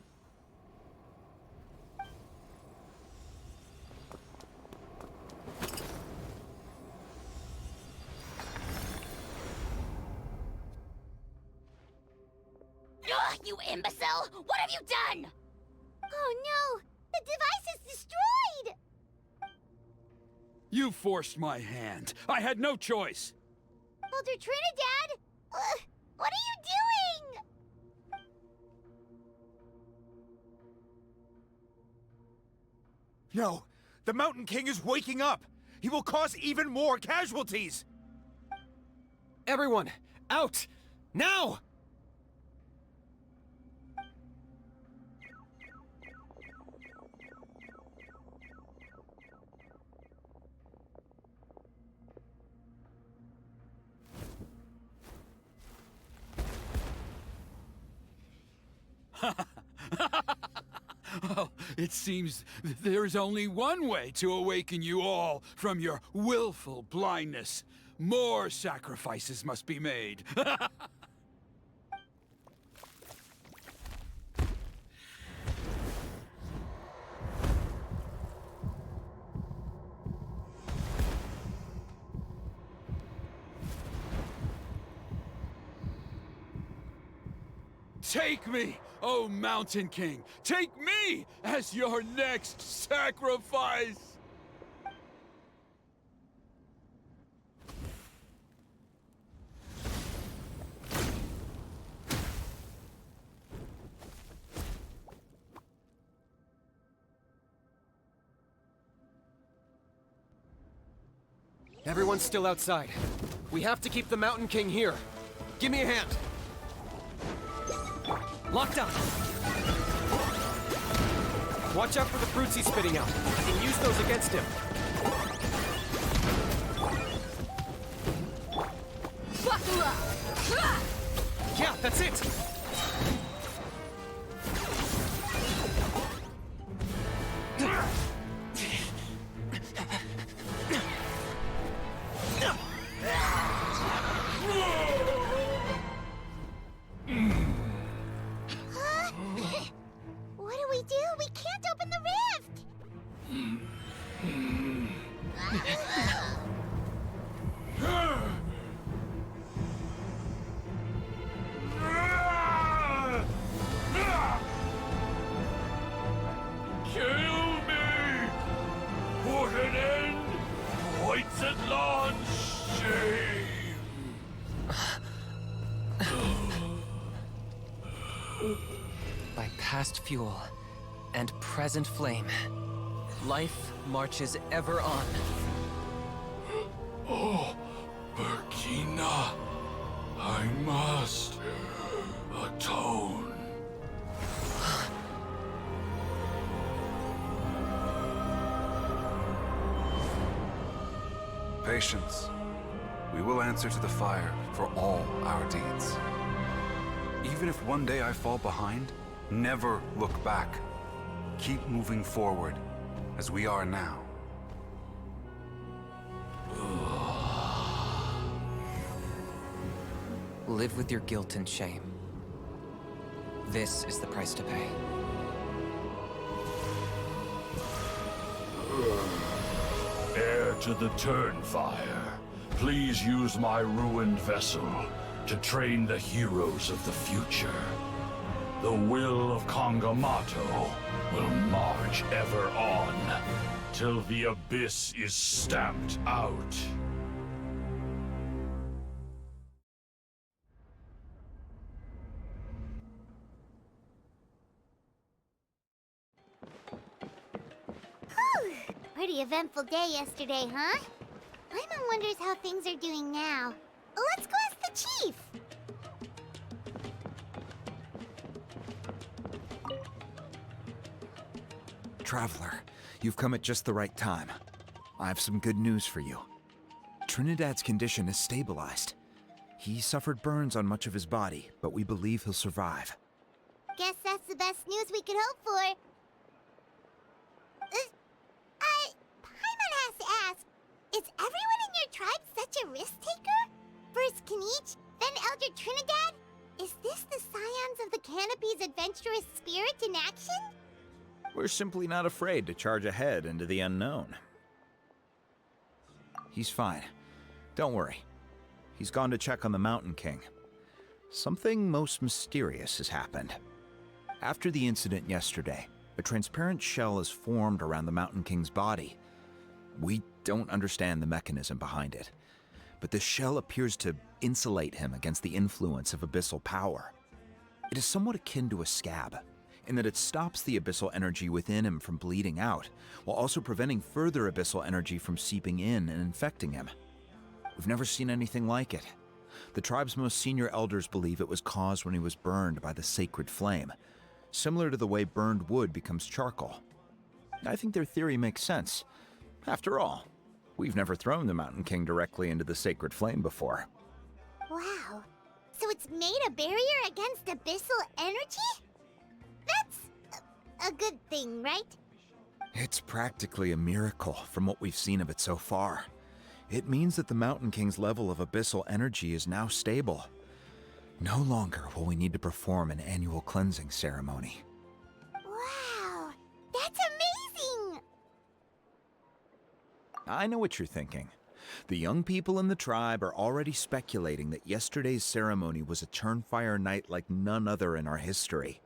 Ugh, you imbecile! What have you done? Oh no! The device is destroyed! You forced my hand. I had no choice. Elder Trinidad! What are you doing? No, the Mountain King is waking up! He will cause even more casualties! Everyone, out! Now! Well, it seems there is only one way to awaken you all from your willful blindness. More sacrifices must be made. Take me, O Mountain King! Take me as your next sacrifice! Everyone's still outside. We have to keep the Mountain King here. Give me a hand. Locked up. Watch out for the fruits he's spitting out. I can use those against him. Yeah, that's it. What do we do? We can't open the rift! Kill me! Put an end to Huitztlan's shame! By past fuel and present flame, life marches ever on. Oh, Burkina, I must atone. Patience. We will answer to the fire for all our deeds. Even if one day I fall behind, never look back. Keep moving forward, as we are now. Live with your guilt and shame. This is the price to pay. Heir to the Turnfire, please use my ruined vessel to train the heroes of the future. The will of Kangamato will march ever on, till the abyss is stamped out. Whew. Pretty eventful day yesterday, huh? Paimon wonders how things are doing now. Let's go ask the chief! Traveler, you've come at just the right time. I have some good news for you. Trinidad's condition is stabilized. He suffered burns on much of his body, but we believe he'll survive. Guess that's the best news we could hope for. Paimon has to ask, is everyone in your tribe such a risk-taker? First Kinich, then Elder Trinidad? Is this the Scions of the Canopy's adventurous spirit in action? We're simply not afraid to charge ahead into the unknown. He's fine. Don't worry. He's gone to check on the Mountain King. Something most mysterious has happened. After the incident yesterday, a transparent shell is formed around the Mountain King's body. We don't understand the mechanism behind it, but the shell appears to insulate him against the influence of abyssal power. It is somewhat akin to a scab, in that it stops the abyssal energy within him from bleeding out, while also preventing further abyssal energy from seeping in and infecting him. We've never seen anything like it. The tribe's most senior elders believe it was caused when he was burned by the sacred flame, similar to the way burned wood becomes charcoal. I think their theory makes sense. After all, we've never thrown the Mountain King directly into the sacred flame before. Wow. So it's made a barrier against abyssal energy? That's a good thing, right? It's practically a miracle from what we've seen of it so far. It means that the Mountain King's level of abyssal energy is now stable. No longer will we need to perform an annual cleansing ceremony. Wow, that's amazing! I know what you're thinking. The young people in the tribe are already speculating that yesterday's ceremony was a Turnfire night like none other in our history.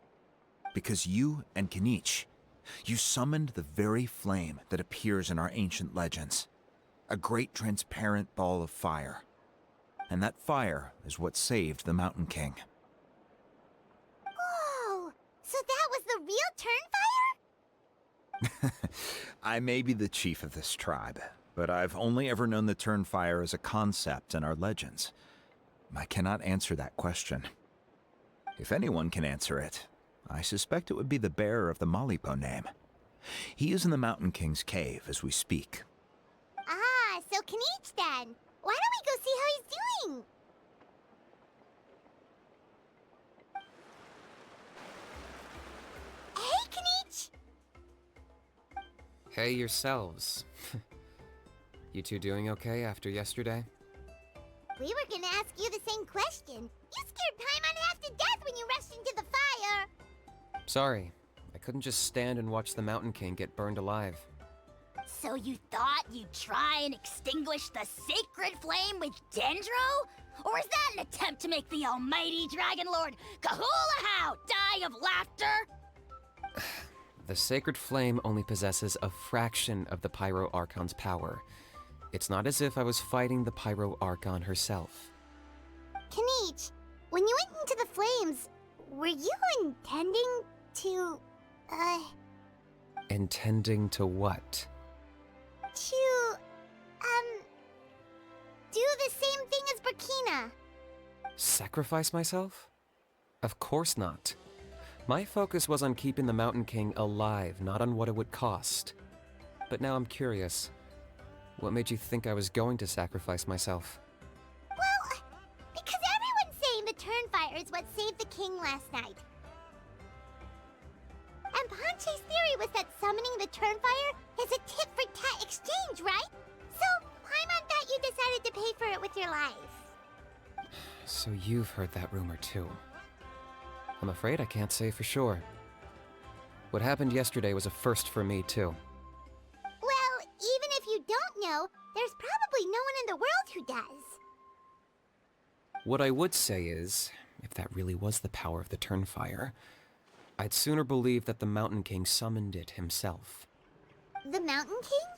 Because you and Kinich, you summoned the very flame that appears in our ancient legends. A great transparent ball of fire. And that fire is what saved the Mountain King. Whoa! So that was the real Turnfire? I may be the chief of this tribe, but I've only ever known the Turnfire as a concept in our legends. I cannot answer that question. If anyone can answer it, I suspect it would be the bearer of the Malipo name. He is in the Mountain King's cave as we speak. Ah, so Kinich then. Why don't we go see how he's doing? Hey, Kinich! Hey yourselves. You two doing okay after yesterday? We were gonna ask you the same question. You scared Paimon half to death when you rushed into the fire. Sorry, I couldn't just stand and watch the Mountain King get burned alive. So you thought you'd try and extinguish the sacred flame with Dendro? Or is that an attempt to make the almighty Dragon Lord Kahulahow die of laughter? The sacred flame only possesses a fraction of the Pyro Archon's power. It's not as if I was fighting the Pyro Archon herself. Kinich, when you went into the flames, were you intending to, Intending to what? do the same thing as Burkina? Sacrifice myself? Of course not. My focus was on keeping the Mountain King alive, not on what it would cost. But now I'm curious. What made you think I was going to sacrifice myself? Well, because everyone's saying the Turnfire is what saved the king last night. And Ponche's theory was that summoning the Turnfire is a tit-for-tat exchange, right? So, I'm on that you decided to pay for it with your life. So you've heard that rumor too. I'm afraid I can't say for sure. What happened yesterday was a first for me too. Well, even if you don't know, there's probably no one in the world who does. What I would say is, if that really was the power of the Turnfire, I'd sooner believe that the Mountain King summoned it himself. The Mountain King?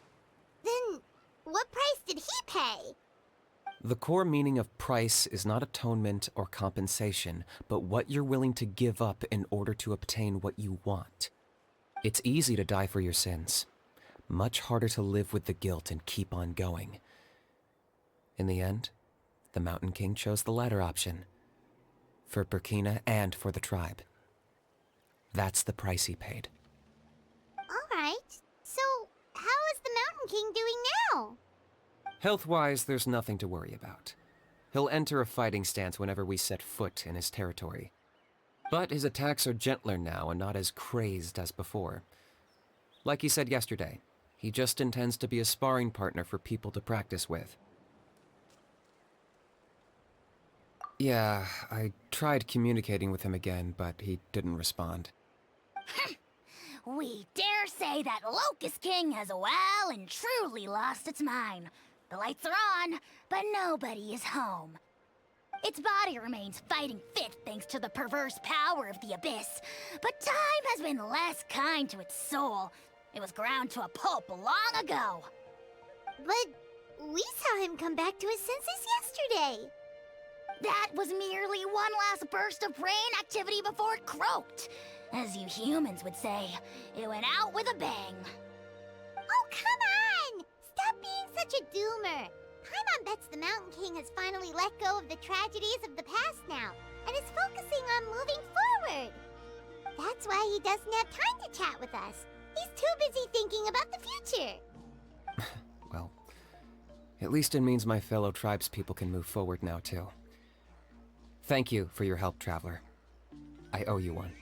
Then, what price did he pay? The core meaning of price is not atonement or compensation, but what you're willing to give up in order to obtain what you want. It's easy to die for your sins. Much harder to live with the guilt and keep on going. In the end, the Mountain King chose the latter option. For Burkina and for the tribe. That's the price he paid. Alright, so how is the Mountain King doing now? Health-wise, there's nothing to worry about. He'll enter a fighting stance whenever we set foot in his territory. But his attacks are gentler now and not as crazed as before. Like he said yesterday, he just intends to be a sparring partner for people to practice with. Yeah, I tried communicating with him again, but he didn't respond. We dare say that Locust King has well and truly lost its mind. The lights are on, but nobody is home. Its body remains fighting fit thanks to the perverse power of the Abyss, but time has been less kind to its soul. It was ground to a pulp long ago. But we saw him come back to his senses yesterday. That was merely one last burst of brain activity before it croaked. As you humans would say, it went out with a bang. Oh, come on! Stop being such a doomer. Paimon bets the Mountain King has finally let go of the tragedies of the past now, and is focusing on moving forward. That's why he doesn't have time to chat with us. He's too busy thinking about the future. Well, at least it means my fellow tribespeople can move forward now, too. Thank you for your help, Traveler. I owe you one.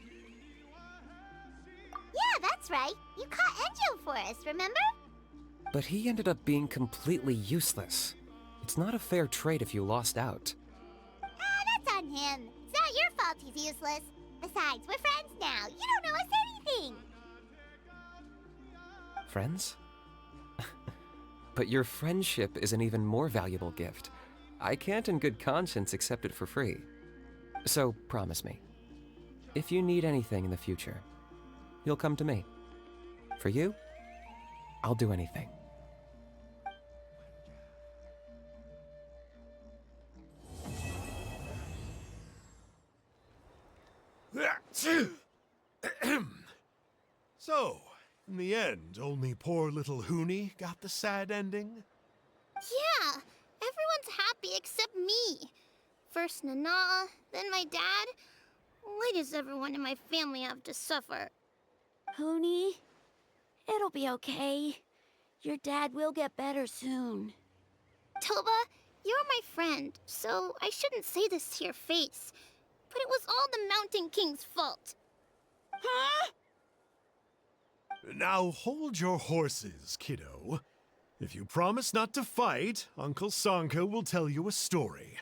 Yeah, that's right. You caught Enjo for us, remember? But he ended up being completely useless. It's not a fair trade if you lost out. That's on him. It's not your fault he's useless. Besides, we're friends now. You don't know us anything. Friends? But your friendship is an even more valuable gift. I can't in good conscience accept it for free. So promise me, if you need anything in the future, you'll come to me. For you, I'll do anything. So, in the end, only poor little Huni got the sad ending? Yeah, everyone's happy except me. First Nana, then my dad. Why does everyone in my family have to suffer? Huni, it'll be okay. Your dad will get better soon. Toba, you're my friend, so I shouldn't say this to your face. But it was all the Mountain King's fault. Huh? Now hold your horses, kiddo. If you promise not to fight, Uncle Sanka will tell you a story.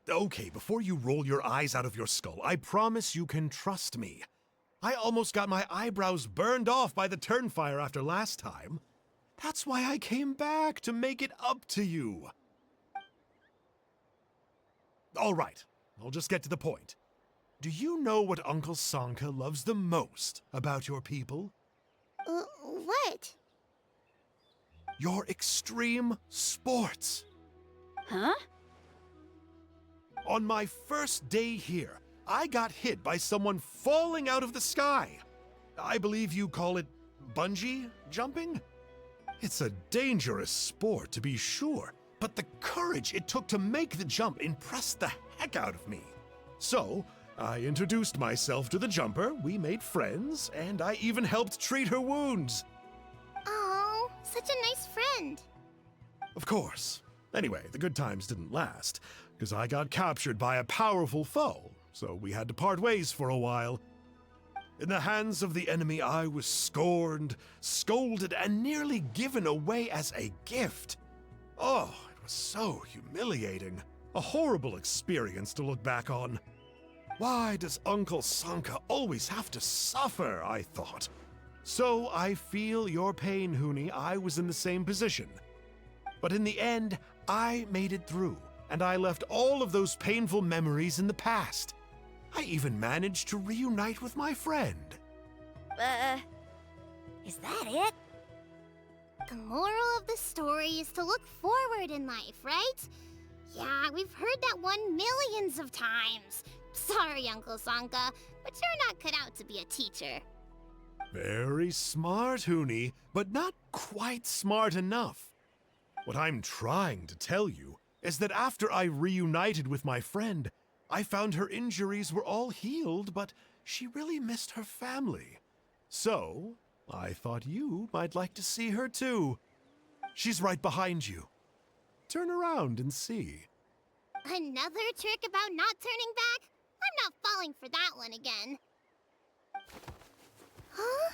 Okay, before you roll your eyes out of your skull, I promise you can trust me. I almost got my eyebrows burned off by the Turnfire after last time. That's why I came back, to make it up to you. All right, I'll just get to the point. Do you know what Uncle Sanka loves the most about your people? What? Your extreme sports. Huh? On my first day here, I got hit by someone falling out of the sky. I believe you call it bungee jumping? It's a dangerous sport, to be sure, but the courage it took to make the jump impressed the heck out of me. So, I introduced myself to the jumper, we made friends, and I even helped treat her wounds. Oh, Such a nice friend. Of course. Anyway, the good times didn't last, because I got captured by a powerful foe, so we had to part ways for a while. In the hands of the enemy, I was scorned, scolded, and nearly given away as a gift. Oh, it was so humiliating. A horrible experience to look back on. Why does Uncle Sanka always have to suffer, I thought. So I feel your pain, Huni. I was in the same position. But in the end, I made it through, and I left all of those painful memories in the past. I even managed to reunite with my friend. Is that it? The moral of the story is to look forward in life, right? Yeah, we've heard that one millions of times. Sorry, Uncle Sanka, but you're not cut out to be a teacher. Very smart, Huni, but not quite smart enough. What I'm trying to tell you is that after I reunited with my friend, I found her injuries were all healed, but she really missed her family. So, I thought you might like to see her too. She's right behind you. Turn around and see. Another trick about not turning back? I'm not falling for that one again. Huh?